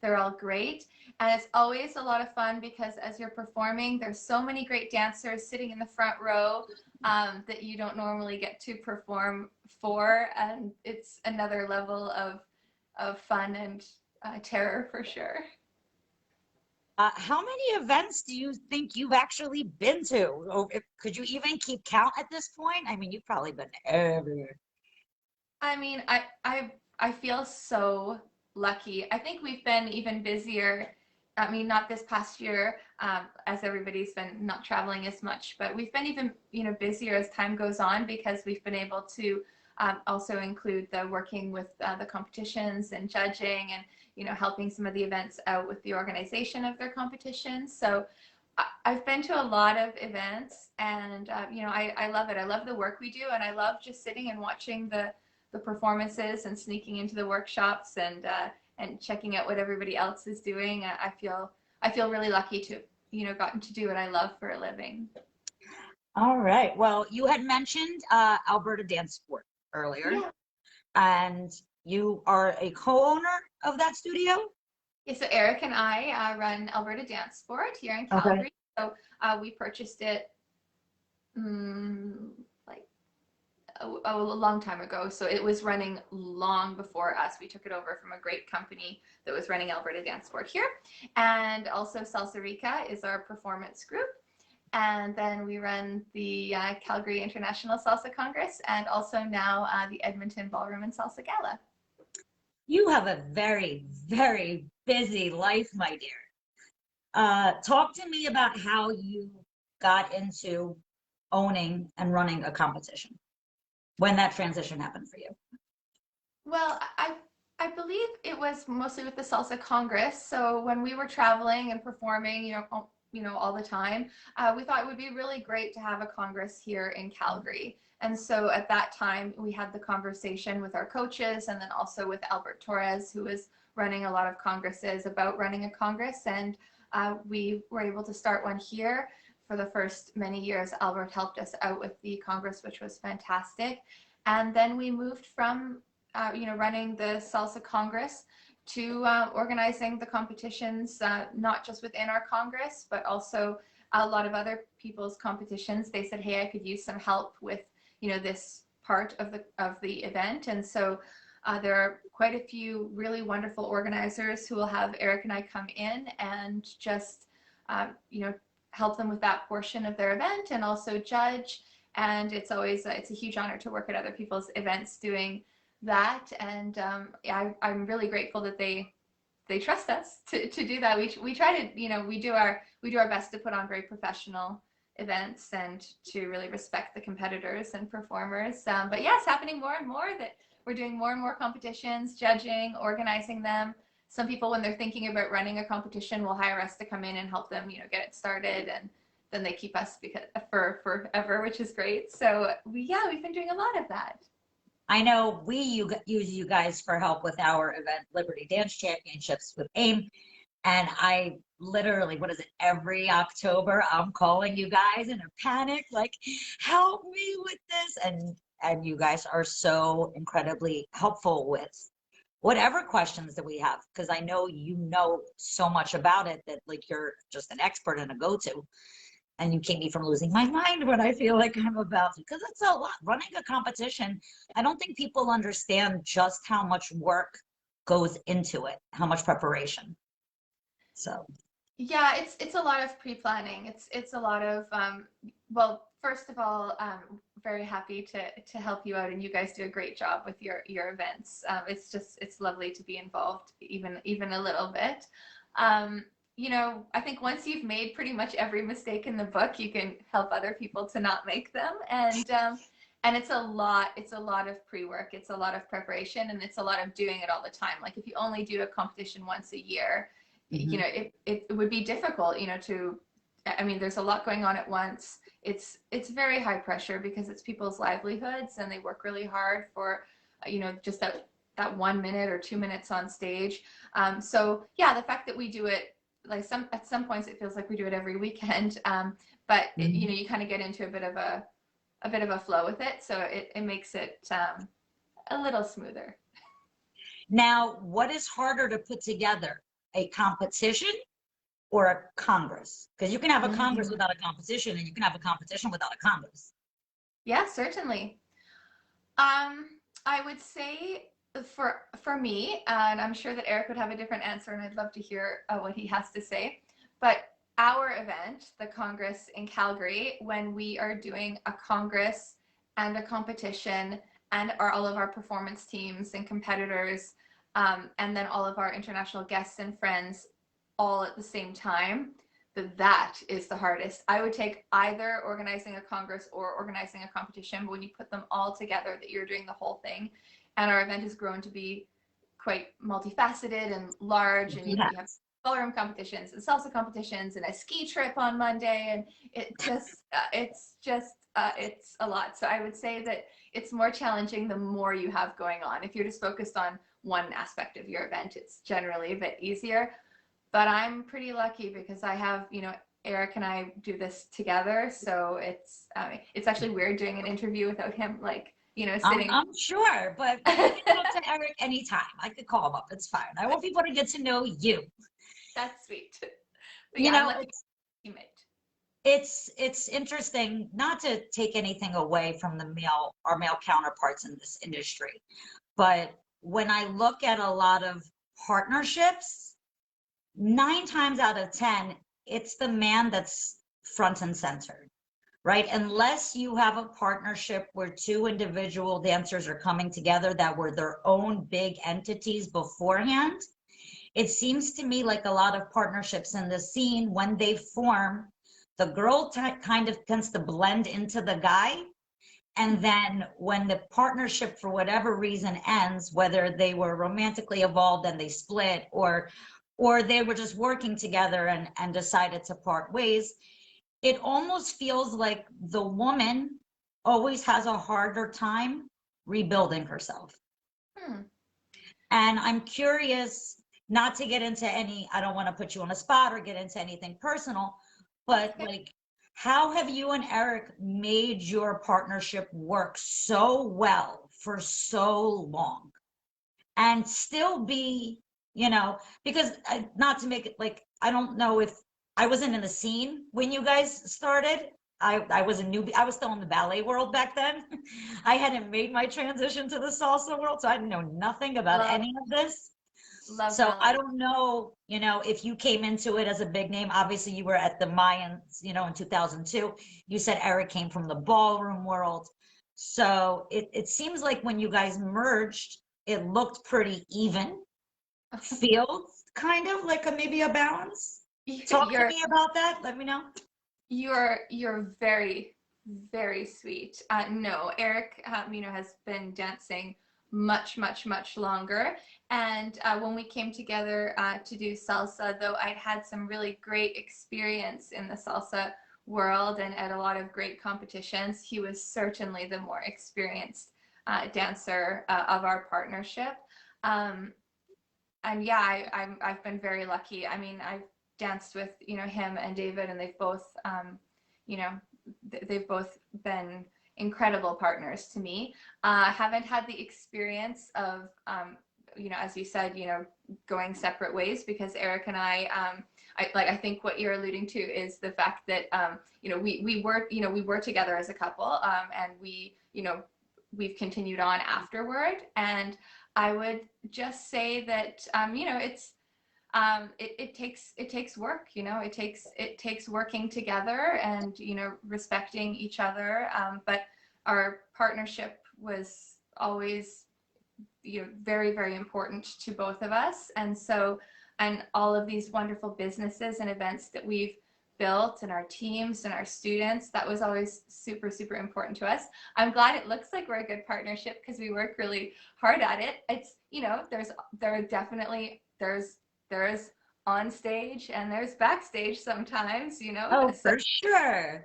They're all great, and it's always a lot of fun because as you're performing, there's so many great dancers sitting in the front row that you don't normally get to perform for, and it's another level of fun and terror for sure. How many events do you think you've actually been to? Or could you even keep count at this point? I mean, you've probably been everywhere. I mean, I feel so lucky. I think we've been even busier. I mean, not this past year, as everybody's been not traveling as much, but we've been even, busier as time goes on because we've been able to also include the working with the competitions and judging and, helping some of the events out with the organization of their competitions. So I've been to a lot of events and, I love it. I love the work we do and I love just sitting and watching the performances and sneaking into the workshops and checking out what everybody else is doing. I feel really lucky to gotten to do what I love for a living. All right. Well, you had mentioned Alberta Dance Sport earlier, Yeah. and you are a co-owner of that studio? Yeah, so Eric and I run Alberta Dance Sport here in Okay. Calgary. So we purchased it like a long time ago. So it was running long before us. We took it over from a great company that was running Alberta Dance Sport here. And also Salsa is our performance group. And then we run the Calgary International Salsa Congress and also now the Edmonton Ballroom and Salsa Gala. You have a very, very busy life, my dear. Talk to me about how you got into owning and running a competition, when that transition happened for you. Well, I believe it was mostly with the Salsa Congress. So when we were traveling and performing, all the time, we thought it would be really great to have a Congress here in Calgary. And so at that time, we had the conversation with our coaches and then also with Albert Torres, who was running a lot of Congresses, about running a Congress. And we were able to start one here. For the first many years, Albert helped us out with the Congress, which was fantastic. And then we moved from running the Salsa Congress to organizing the competitions, not just within our Congress, but also a lot of other people's competitions. They said, hey, I could use some help with, this part of the event. And so there are quite a few really wonderful organizers who will have Eric and I come in and just, help them with that portion of their event and also judge. And it's always, it's a huge honor to work at other people's events doing that. And I'm really grateful that they trust us to do that. We try to, we do our best to put on very professional events and to really respect the competitors and performers. But yeah, it's happening more and more that we're doing more and more competitions, judging, organizing them. Some people, when they're thinking about running a competition, will hire us to come in and help them, get it started, and then they keep us for forever, which is great. So we've been doing a lot of that. I know we use you guys for help with our event, Liberty Dance Championships with AIM. And I literally, what is it, every October, I'm calling you guys in a panic, like, help me with this. And you guys are so incredibly helpful with whatever questions that we have, because I know you know so much about it that like you're just an expert and a go-to. And you keep me from losing my mind when I feel like I'm about to, because it's a lot. Running a competition, I don't think people understand just how much work goes into it, how much preparation. So yeah, it's a lot of pre-planning. It's a lot of well, first of all, very happy to help you out, and you guys do a great job with your events. It's lovely to be involved even a little bit. I think once you've made pretty much every mistake in the book, you can help other people to not make them. And it's a lot of pre-work, it's a lot of preparation, and it's a lot of doing it all the time. Like if you only do a competition once a year, it would be difficult, there's a lot going on at once. It's very high pressure because it's people's livelihoods and they work really hard for, just that 1 minute or 2 minutes on stage. So yeah, the fact that we do it, like at some points it feels like we do it every weekend. But you kind of get into a bit of a flow with it. So it makes it a little smoother. now, what is harder to put together, a competition or a Congress? Because you can have a Congress without a competition, and you can have a competition without a Congress. Yeah, certainly. I would say for me, and I'm sure that Eric would have a different answer, and I'd love to hear what he has to say. But our event, the Congress in Calgary, when we are doing a Congress and a competition and all of our performance teams and competitors, and then all of our international guests and friends all at the same time, that is the hardest. I would take either organizing a Congress or organizing a competition, but when you put them all together, that you're doing the whole thing. And our event has grown to be quite multifaceted and large, and you have ballroom competitions and salsa competitions and a ski trip on Monday, and it's a lot. So I would say that it's more challenging the more you have going on. If you're just focused on one aspect of your event, it's generally a bit easier. But I'm pretty lucky because I have, Eric and I do this together. So it's actually weird doing an interview without him, sitting. I'm sure, but you can talk to Eric anytime. I could call him up. It's fine. I want people to get to know you. That's sweet. But it's interesting, not to take anything away from our male counterparts in this industry, but when I look at a lot of partnerships, 9 times out of 10, it's the man that's front and center, right? Unless you have a partnership where 2 individual dancers are coming together that were their own big entities beforehand, it seems to me like a lot of partnerships in the scene, when they form, the girl kind of tends to blend into the guy. And then when the partnership, for whatever reason, ends, whether they were romantically involved and they split, or they were just working together and decided to part ways, it almost feels like the woman always has a harder time rebuilding herself. And I'm curious, not to get into I don't want to put you on a spot or get into anything personal, but how have you and Eric made your partnership work so well for so long and still be, because not to make it I don't know if I wasn't in the scene when you guys started. I was a newbie. I was still in the ballet world back then. I hadn't made my transition to the salsa world, so I didn't know nothing about any of this. So I don't know, if you came into it as a big name. Obviously you were at the Mayans, in 2002. You said Eric came from the ballroom world. So it seems like when you guys merged, it looked pretty even. Feels kind of like maybe a balance. Talk to me about that. Let me know. You're very, very sweet. No, Eric, has been dancing much, much, much longer. And when we came together to do salsa, though I'd had some really great experience in the salsa world and at a lot of great competitions, he was certainly the more experienced dancer of our partnership. And yeah, I've been very lucky. I mean, I've danced with, him and David, and they've both, they've both been incredible partners to me. Haven't had the experience of, as you said, going separate ways, because Eric and I think what you're alluding to is the fact that, we were together as a couple, and we've continued on afterward. And I would just say that, it takes work, it takes working together and, respecting each other. But our partnership was always, very, very important to both of us. And so, and all of these wonderful businesses and events that we've built, and our teams and our students, that was always super, super important to us. I'm glad it looks like we're a good partnership because we work really hard at it. It's, there's on stage and there's backstage sometimes, Oh, for sure.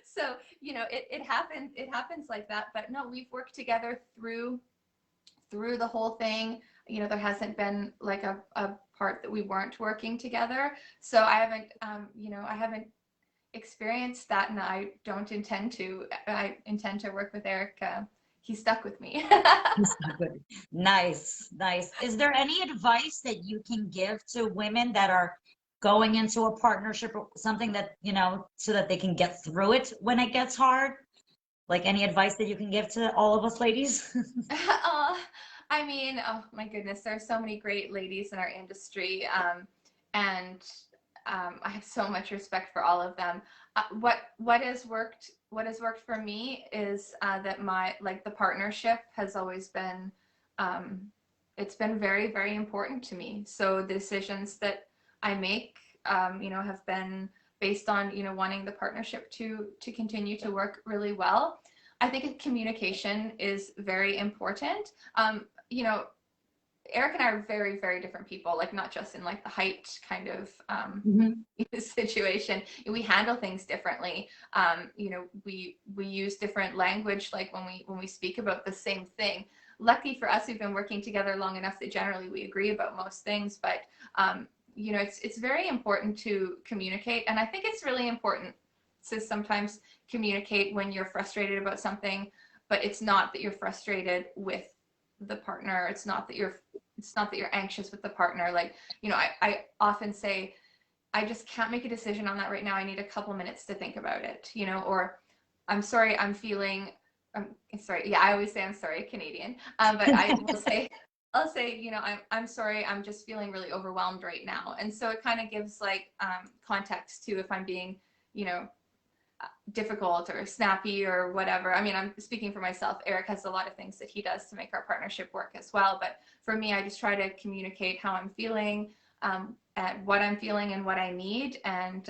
So, it happens like that. But no, we've worked together through the whole thing. There hasn't been like a part that we weren't working together. So I haven't experienced that, and I don't intend to. I intend to work with Eric. He stuck with me. Nice. Is there any advice that you can give to women that are going into a partnership or something that, so that they can get through it when it gets hard? Like any advice that you can give to all of us ladies? I mean, oh my goodness, there are so many great ladies in our industry. And I have so much respect for all of them. What has worked for me is that the partnership has always been, it's been very, very important to me. So the decisions that I make, have been based on, wanting the partnership to continue to work really well. I think communication is very important. Eric and I are very, very different people, like not just in like the height kind of situation. We handle things differently. We use different language, like when we speak about the same thing. Lucky for us, we've been working together long enough that generally we agree about most things, but it's very important to communicate. And I think it's really important to sometimes communicate when you're frustrated about something, but it's not that you're frustrated with the partner. It's not that you're anxious with the partner. Like, I often say, I just can't make a decision on that right now. I need a couple minutes to think about it, or I'm sorry, I'm sorry. Yeah, I always say I'm sorry, Canadian. But I'll say, I'm sorry, I'm just feeling really overwhelmed right now. And so it kind of gives like context to if I'm being, difficult or snappy or whatever. I mean, I'm speaking for myself. Eric has a lot of things that he does to make our partnership work as well. But for me, I just try to communicate how I'm feeling, what I'm feeling and what I need. And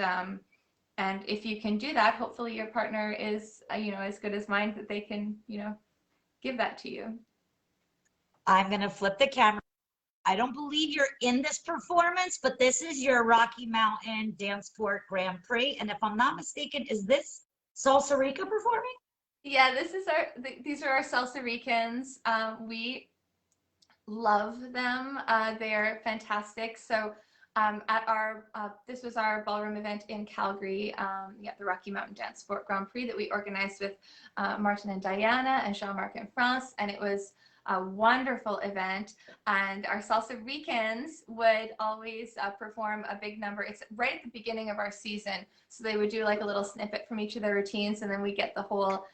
if you can do that, hopefully your partner is, as good as mine that they can, give that to you. I'm going to flip the camera. I don't believe you're in this performance, but this is your Rocky Mountain Dance Sport Grand Prix. And if I'm not mistaken, is this Salsa Rica performing? Yeah, these are our Salsa Ricans. We love them. They're fantastic. So this was our ballroom event in Calgary, the Rocky Mountain Dance Sport Grand Prix that we organized with Martin and Diana and Jean-Marc and France. And it was a wonderful event, and our Salsa Ricans would always perform a big number. It's right at the beginning of our season, so they would do like a little snippet from each of their routines, and then we get the whole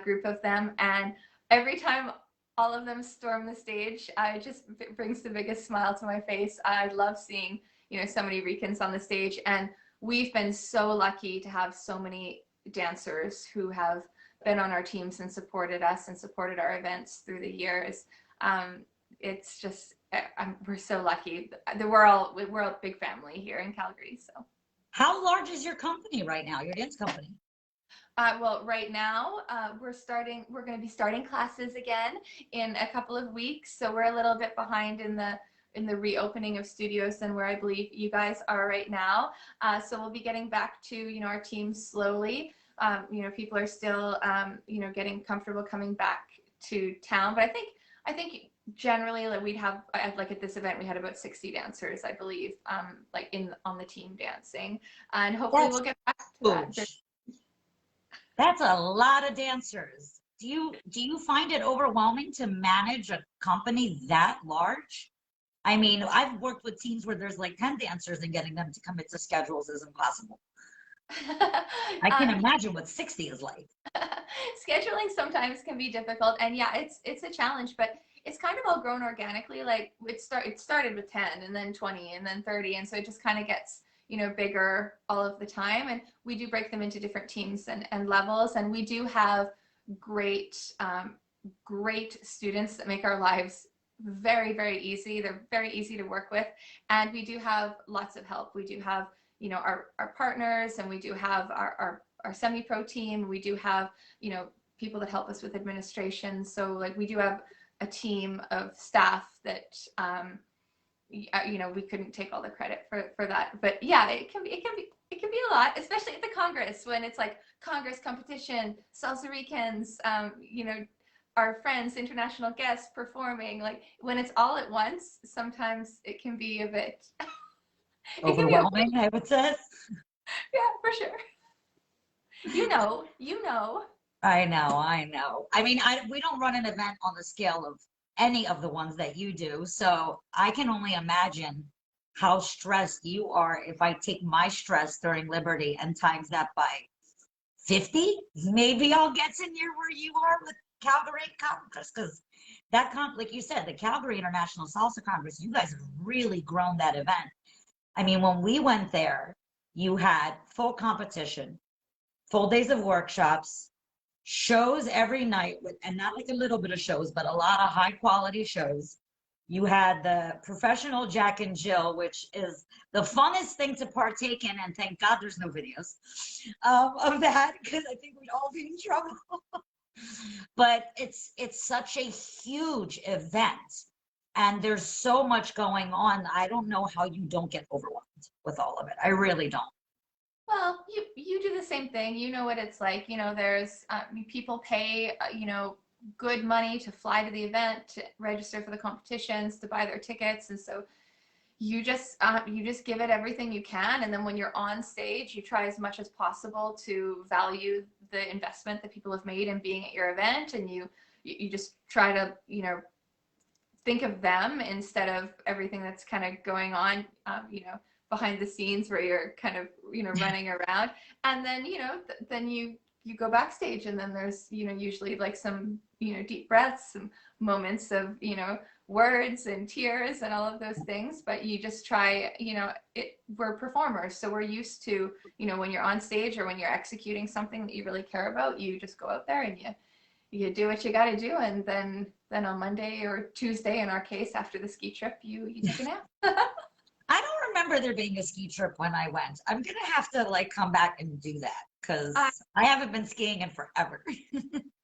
group of them. And every time all of them storm the stage, it just brings the biggest smile to my face. I love seeing so many Ricans on the stage, and we've been so lucky to have so many dancers who have been on our teams and supported us and supported our events through the years. It's just, we're so lucky. We're a big family here in Calgary. So, how large is your company right now, your dance company? Well, right now we're going to be starting classes again in a couple of weeks. So we're a little bit behind in the reopening of studios than where I believe you guys are right now. So we'll be getting back to, our team slowly. People are still, getting comfortable coming back to town. But I think generally, like, we'd have, like at this event, we had about 60 dancers, I believe, on the team dancing. And hopefully we'll get back to that. That's a lot of dancers. Do you find it overwhelming to manage a company that large? I mean, I've worked with teams where there's like 10 dancers and getting them to commit to schedules is impossible. I can imagine what 60 is like. Scheduling sometimes can be difficult, and yeah, it's a challenge, but it's kind of all grown organically. Like it started with 10 and then 20 and then 30, and so it just kind of gets bigger all of the time. And we do break them into different teams and levels, and we do have great students that make our lives very, very easy. They're very easy to work with, and we do have lots of help. We do have our partners, and we do have our semi-pro team. We do have, people that help us with administration. So like we do have a team of staff that, we couldn't take all the credit for that. But yeah, it can be a lot, especially at the Congress when it's like Congress competition, Salsa Ricans, our friends, international guests performing. Like when it's all at once, sometimes it can be a bit overwhelming, I would say. Yeah, for sure. You know. I know. I mean, we don't run an event on the scale of any of the ones that you do, so I can only imagine how stressed you are if I take my stress during Liberty and times that by 50. Maybe I'll get to near where you are with Calgary Congress, because like you said, the Calgary International Salsa Congress, you guys have really grown that event. I mean, when we went there, you had full competition, full days of workshops, shows every night, and not like a little bit of shows, but a lot of high quality shows. You had the professional Jack and Jill, which is the funnest thing to partake in, and thank God there's no videos of that, because I think we'd all be in trouble. But it's such a huge event, and there's so much going on. I don't know how you don't get overwhelmed with all of it. I really don't. Well, you do the same thing. You know what it's like. There's people pay, good money to fly to the event, to register for the competitions, to buy their tickets, and so you just give it everything you can. And then when you're on stage, you try as much as possible to value the investment that people have made in being at your event, and you just try to think of them instead of everything that's kind of going on behind the scenes where you're kind of running around. And then then you go backstage, and then there's usually like some deep breaths, some moments of words and tears and all of those things. But you just try, we're performers, so we're used to when you're on stage or when you're executing something that you really care about, you just go out there and you do what you got to do. And then on Monday or Tuesday, in our case, after the ski trip, you take a nap. I don't remember there being a ski trip when I went. I'm gonna have to come back and do that, because I haven't been skiing in forever.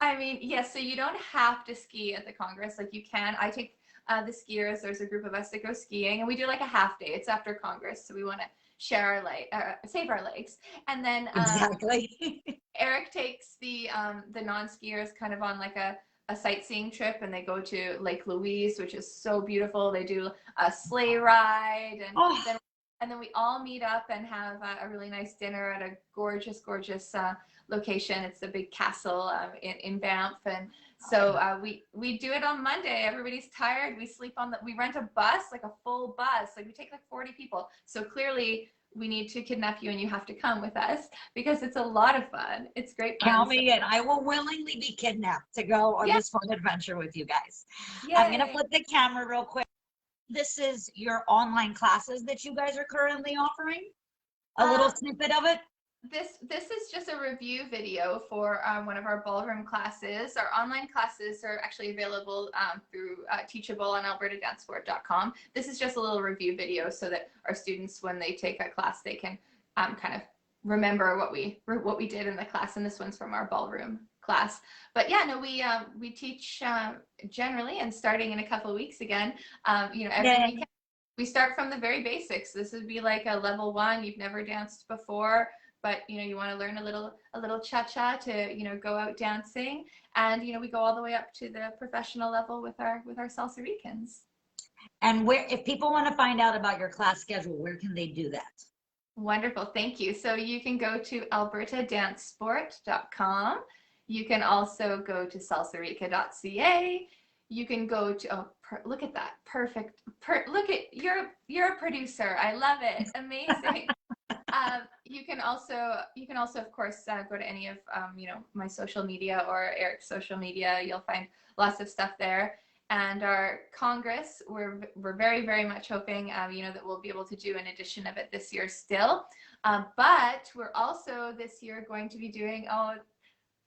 I mean, yes, so you don't have to ski at the Congress. Like, you can. I take the skiers. There's a group of us that go skiing, and we do like a half day. It's after Congress, so we want to share our save our legs. And then Exactly. Eric takes the non-skiers kind of on like a sightseeing trip, and they go to Lake Louise, which is so beautiful. They do a sleigh ride, and then we all meet up and have a really nice dinner at a gorgeous location. It's a big castle in Banff. And so we do it on Monday. Everybody's tired. We rent a bus, like a full bus. Like, we take like 40 people. So clearly we need to kidnap you, and you have to come with us, because it's a lot of fun. It's great fun. Count me in. I will willingly be kidnapped to go on this fun adventure with you guys. Yay. I'm going to flip the camera real quick. This is your online classes that you guys are currently offering? A little snippet of it? This is just a review video for one of our ballroom classes. Our online classes are actually available through Teachable on albertadancesport.com. This is just a little review video so that our students, when they take a class, they can kind of remember what we did in the class. And this one's from our ballroom class. But yeah, no, we teach generally, and starting in a couple of weeks again, every weekend. We start from the very basics. This would be like a level 1. You've never danced before, but you want to learn a little cha-cha to go out dancing, and we go all the way up to the professional level with our Salsa Ricans. And if people want to find out about your class schedule, where can they do that? Wonderful, thank you. So you can go to albertadancesport.com. You can also go to salsarica.ca. You can go to look at that, perfect. Look at you're a producer. I love it. Amazing. You can also of course go to any of my social media or Eric's social media. You'll find lots of stuff there. And our Congress, we're very, very much hoping that we'll be able to do an edition of it this year still. But we're also this year going to be doing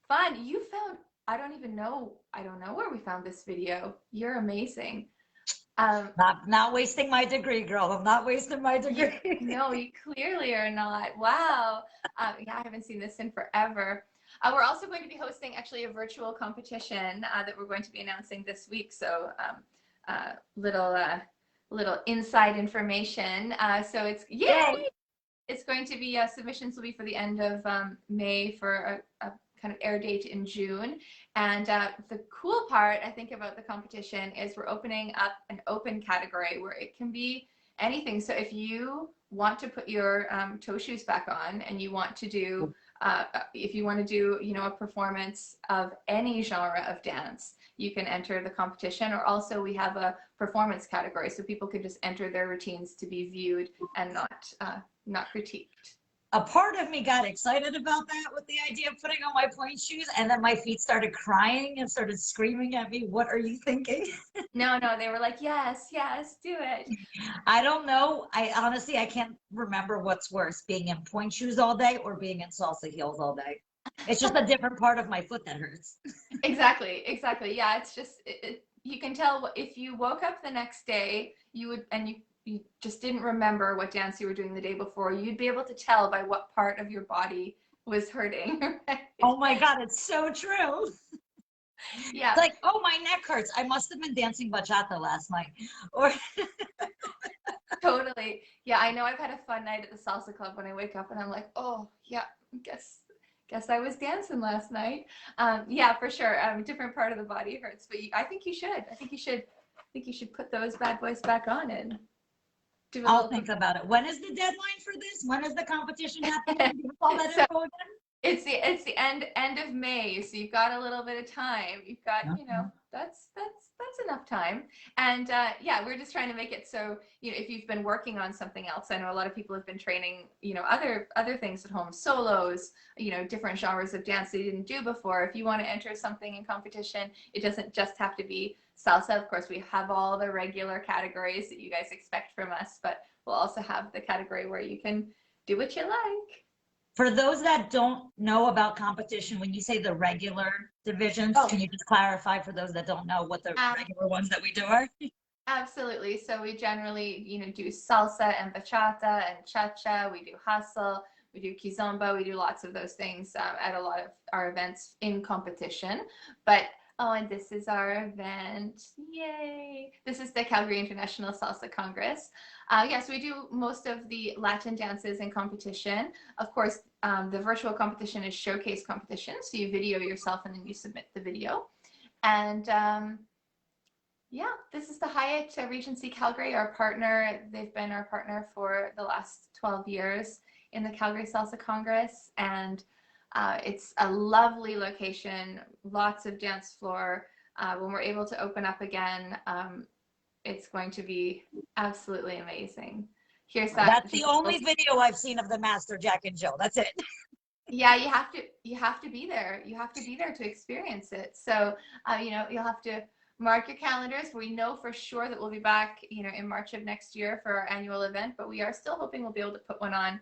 fun. You found I don't know where we found this video. You're amazing. Not wasting my degree, girl. I'm not wasting my degree. No, you clearly are not. Wow. Yeah, I haven't seen this in forever. We're also going to be hosting actually a virtual competition that we're going to be announcing this week. So little inside information. So it's yay! It's going to be submissions will be for the end of May for a kind of air date in June. And the cool part, I think, about the competition is we're opening up an open category where it can be anything. So if you want to put your toe shoes back on, and you want to do, if you want to do, a performance of any genre of dance, you can enter the competition. Or also we have a performance category, so people can just enter their routines to be viewed and not critiqued. a part of me got excited about that with the idea of putting on my pointe shoes, and then my feet started crying and started screaming at me, "What are you thinking?" No, no, they were like, yes, yes, do it. I don't know. I honestly, I can't remember what's worse, being in pointe shoes all day or being in salsa heels all day. It's just a different part of my foot that hurts. Exactly, exactly. Yeah, it's just you can tell if you woke up the next day, you would, and you just didn't remember what dance you were doing the day before, you'd be able to tell by what part of your body was hurting, right? Oh my God, it's so true. It's Yeah, like, oh, my neck hurts. I must have been dancing bachata last night. Or totally. Yeah, I know I've had a fun night at the salsa club when I wake up and I'm like, oh, yeah, guess I was dancing last night. Yeah, for sure. Different part of the body hurts, but I think you should. I think you should put those bad boys back on and do a I'll little. think about it. When is the deadline for this? When is the competition happening? Give us all that So info again. it's the end of May, so you've got a little bit of time. You've got, Okay. that's enough time. And yeah, we're just trying to make it so, if you've been working on something else, I know a lot of people have been training, other things at home, solos, different genres of dance they didn't do before. If you want to enter something in competition, it doesn't just have to be salsa. Of course, we have all the regular categories that you guys expect from us, but we'll also have the category where you can do what you like. For those that don't know about competition, when you say the regular divisions, Oh, can you just clarify for those that don't know what the um, regular ones that we do are? absolutely. So we generally, do salsa and bachata and cha-cha. We do hustle. We do kizomba. We do lots of those things at a lot of our events in competition. But oh, and this is our event. Yay! This is the Calgary International Salsa Congress. Yes, we do most of the Latin dances in competition. Of course, the virtual competition is showcase competition. So you video yourself and then you submit the video. And yeah, this is the Hyatt Regency Calgary, our partner. They've been our partner for the last 12 years in the Calgary Salsa Congress. And it's a lovely location, lots of dance floor. When we're able to open up again, it's going to be absolutely amazing. Here's that. That's the Just only video I've seen of the Master Jack and Jill. That's it. yeah, you have to be there. You have to be there to experience it. So you'll have to mark your calendars. We know for sure that we'll be back in March of next year for our annual event, but we are still hoping we'll be able to put one on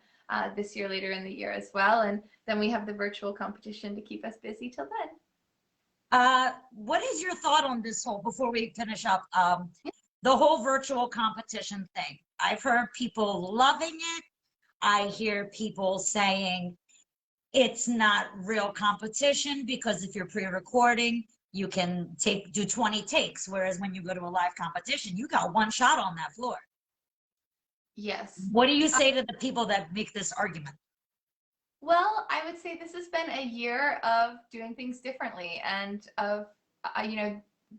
this year later in the year as well. And then we have the virtual competition to keep us busy till then. What is your thought on this whole, before we finish up, the whole virtual competition thing? I've heard people loving it. I hear people saying it's not real competition because if you're pre-recording, you can do 20 takes. Whereas when you go to a live competition, you got one shot on that floor. Yes. What do you say to the people that make this argument? Well, I would say this has been a year of doing things differently and of,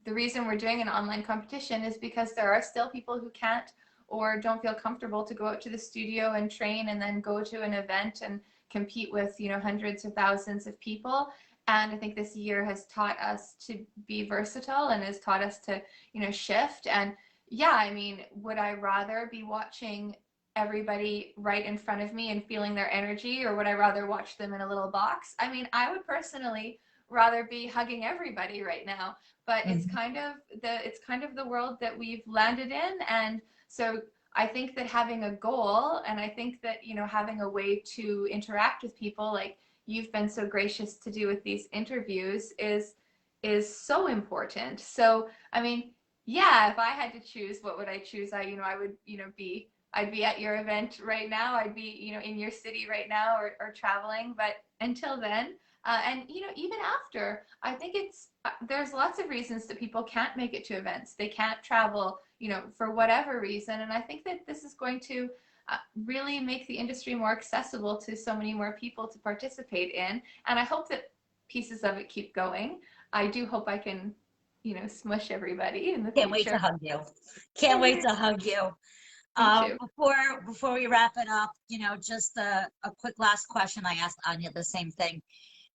the reason we're doing an online competition is because there are still people who can't or don't feel comfortable to go out to the studio and train and then go to an event and compete with, hundreds of thousands of people. And I think this year has taught us to be versatile and has taught us to, shift. And yeah, I mean, would I rather be watching everybody right in front of me and feeling their energy, or would I rather watch them in a little box? I mean, I would personally rather be hugging everybody right now, but it's Mhm. kind of the world that we've landed in. And so I think that having a goal, and I think that having a way to interact with people like you've been so gracious to do with these interviews is so important. So I mean, yeah, if I had to choose, what would I choose? I would be I'd be at your event right now. I'd be, in your city right now, or traveling. But until then, and even after, I think there's lots of reasons that people can't make it to events. They can't travel, for whatever reason. And I think that this is going to really make the industry more accessible to so many more people to participate in. And I hope that pieces of it keep going. I do hope I can, smush everybody in the Can't wait to future. hug you. Can't wait to hug you. Me too. Before we wrap it up, just a quick last question. I asked Anya the same thing.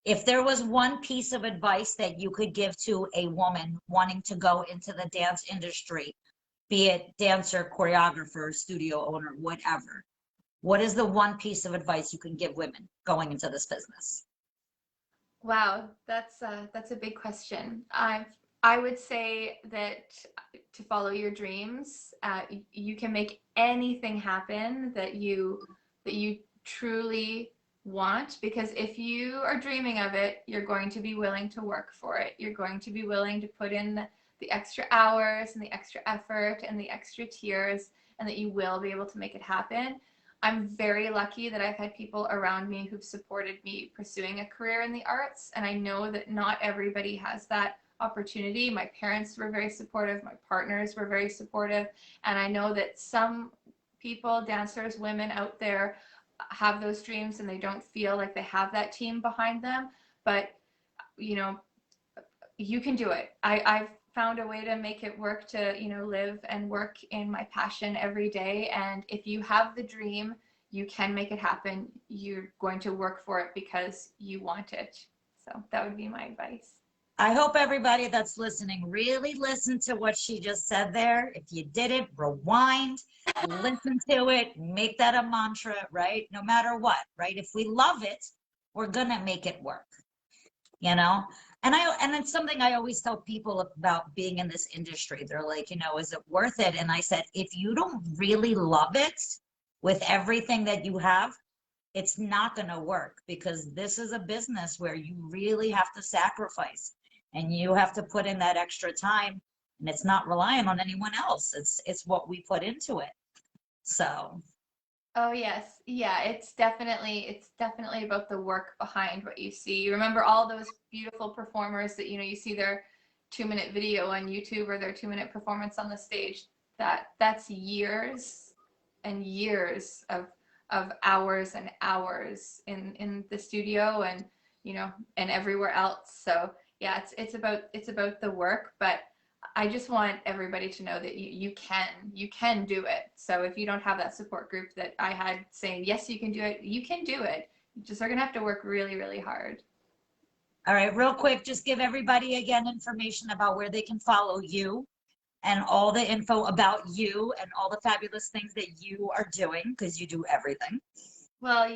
If there was one piece of advice that you could give to a woman wanting to go into the dance industry, be it dancer, choreographer, studio owner, whatever, What is the one piece of advice you can give women going into this business? Wow, that's a big question. I would say that to follow your dreams, you can make anything happen that you truly want, because if you are dreaming of it, you're going to be willing to work for it. You're going to be willing to put in the extra hours and the extra effort and the extra tears, and that you will be able to make it happen. I'm very lucky that I've had people around me who've supported me pursuing a career in the arts, and I know that not everybody has that opportunity. My parents were very supportive, my partners were very supportive, and I know that some people, dancers, women out there, have those dreams and they don't feel like they have that team behind them. But you know, you can do it. I've found a way to make it work, to live and work in my passion every day. And if you have the dream, you can make it happen. You're going to work for it because you want it. So that would be my advice. I hope everybody that's listening really listened to what she just said there. If you didn't, rewind, listen to it, make that a mantra, right? No matter what, right? If we love it, we're gonna make it work, you know? And it's something I always tell people about being in this industry. They're like, is it worth it? And I said, if you don't really love it with everything that you have, it's not going to work, because this is a business where you really have to sacrifice and you have to put in that extra time, and it's not relying on anyone else. It's what we put into it. So. Oh yes. Yeah, it's definitely about the work behind what you see. You remember all those beautiful performers that you see their 2-minute video on YouTube or their 2-minute performance on the stage. That's years and years of hours and hours in the studio and and everywhere else. So yeah, it's about the work, but I just want everybody to know that you can do it. So if you don't have that support group that I had saying, yes, you can do it, you can do it. You just are going to have to work really, really hard. All right, real quick, just give everybody again information about where they can follow you and all the info about you and all the fabulous things that you are doing, because you do everything. Well,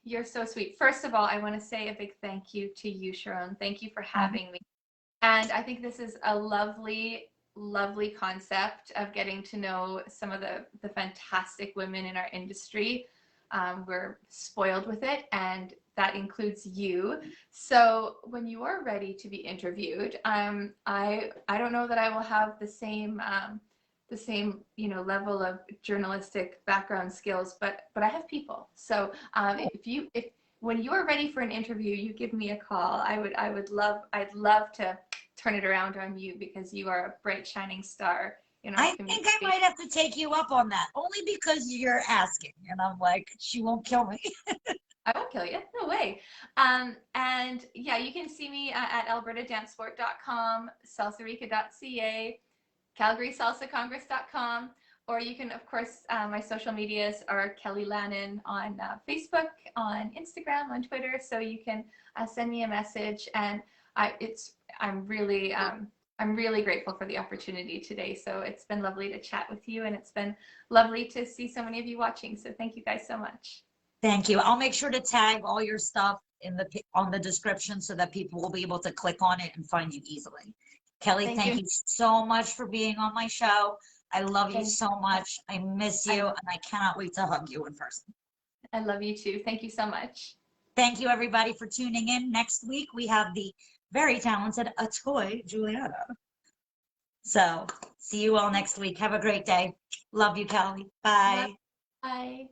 you're so sweet. First of all, I want to say a big thank you to you, Sharonne. Thank you for having me. And I think this is a lovely, lovely concept of getting to know some of the fantastic women in our industry. We're spoiled with it, and that includes you. So when you are ready to be interviewed, I don't know that I will have the same level of journalistic background skills, but I have people. So if when you are ready for an interview, you give me a call. I'd love to turn it around on you, because you are a bright shining star in our community. I think I might have to take you up on that, only because you're asking, and I'm like, she won't kill me. I won't kill you. No way. And yeah, you can see me at albertadancesport.com, salsarica.ca, calgarysalsacongress.com, or you can, of course, my social medias are Kelly Lannan on Facebook, on Instagram, on Twitter. So you can send me a message, and I'm really grateful for the opportunity today. So it's been lovely to chat with you, and it's been lovely to see so many of you watching. So thank you guys so much. Thank you. I'll make sure to tag all your stuff on the description so that people will be able to click on it and find you easily. Kelly, thank you so much for being on my show. I love you so much. I miss you, and I cannot wait to hug you in person. I love you too. Thank you so much. Thank you, everybody, for tuning in. Next week, we have the very talented Atoy Juliana. So see you all next week. Have a great day. Love you, Kelly. Bye. Bye.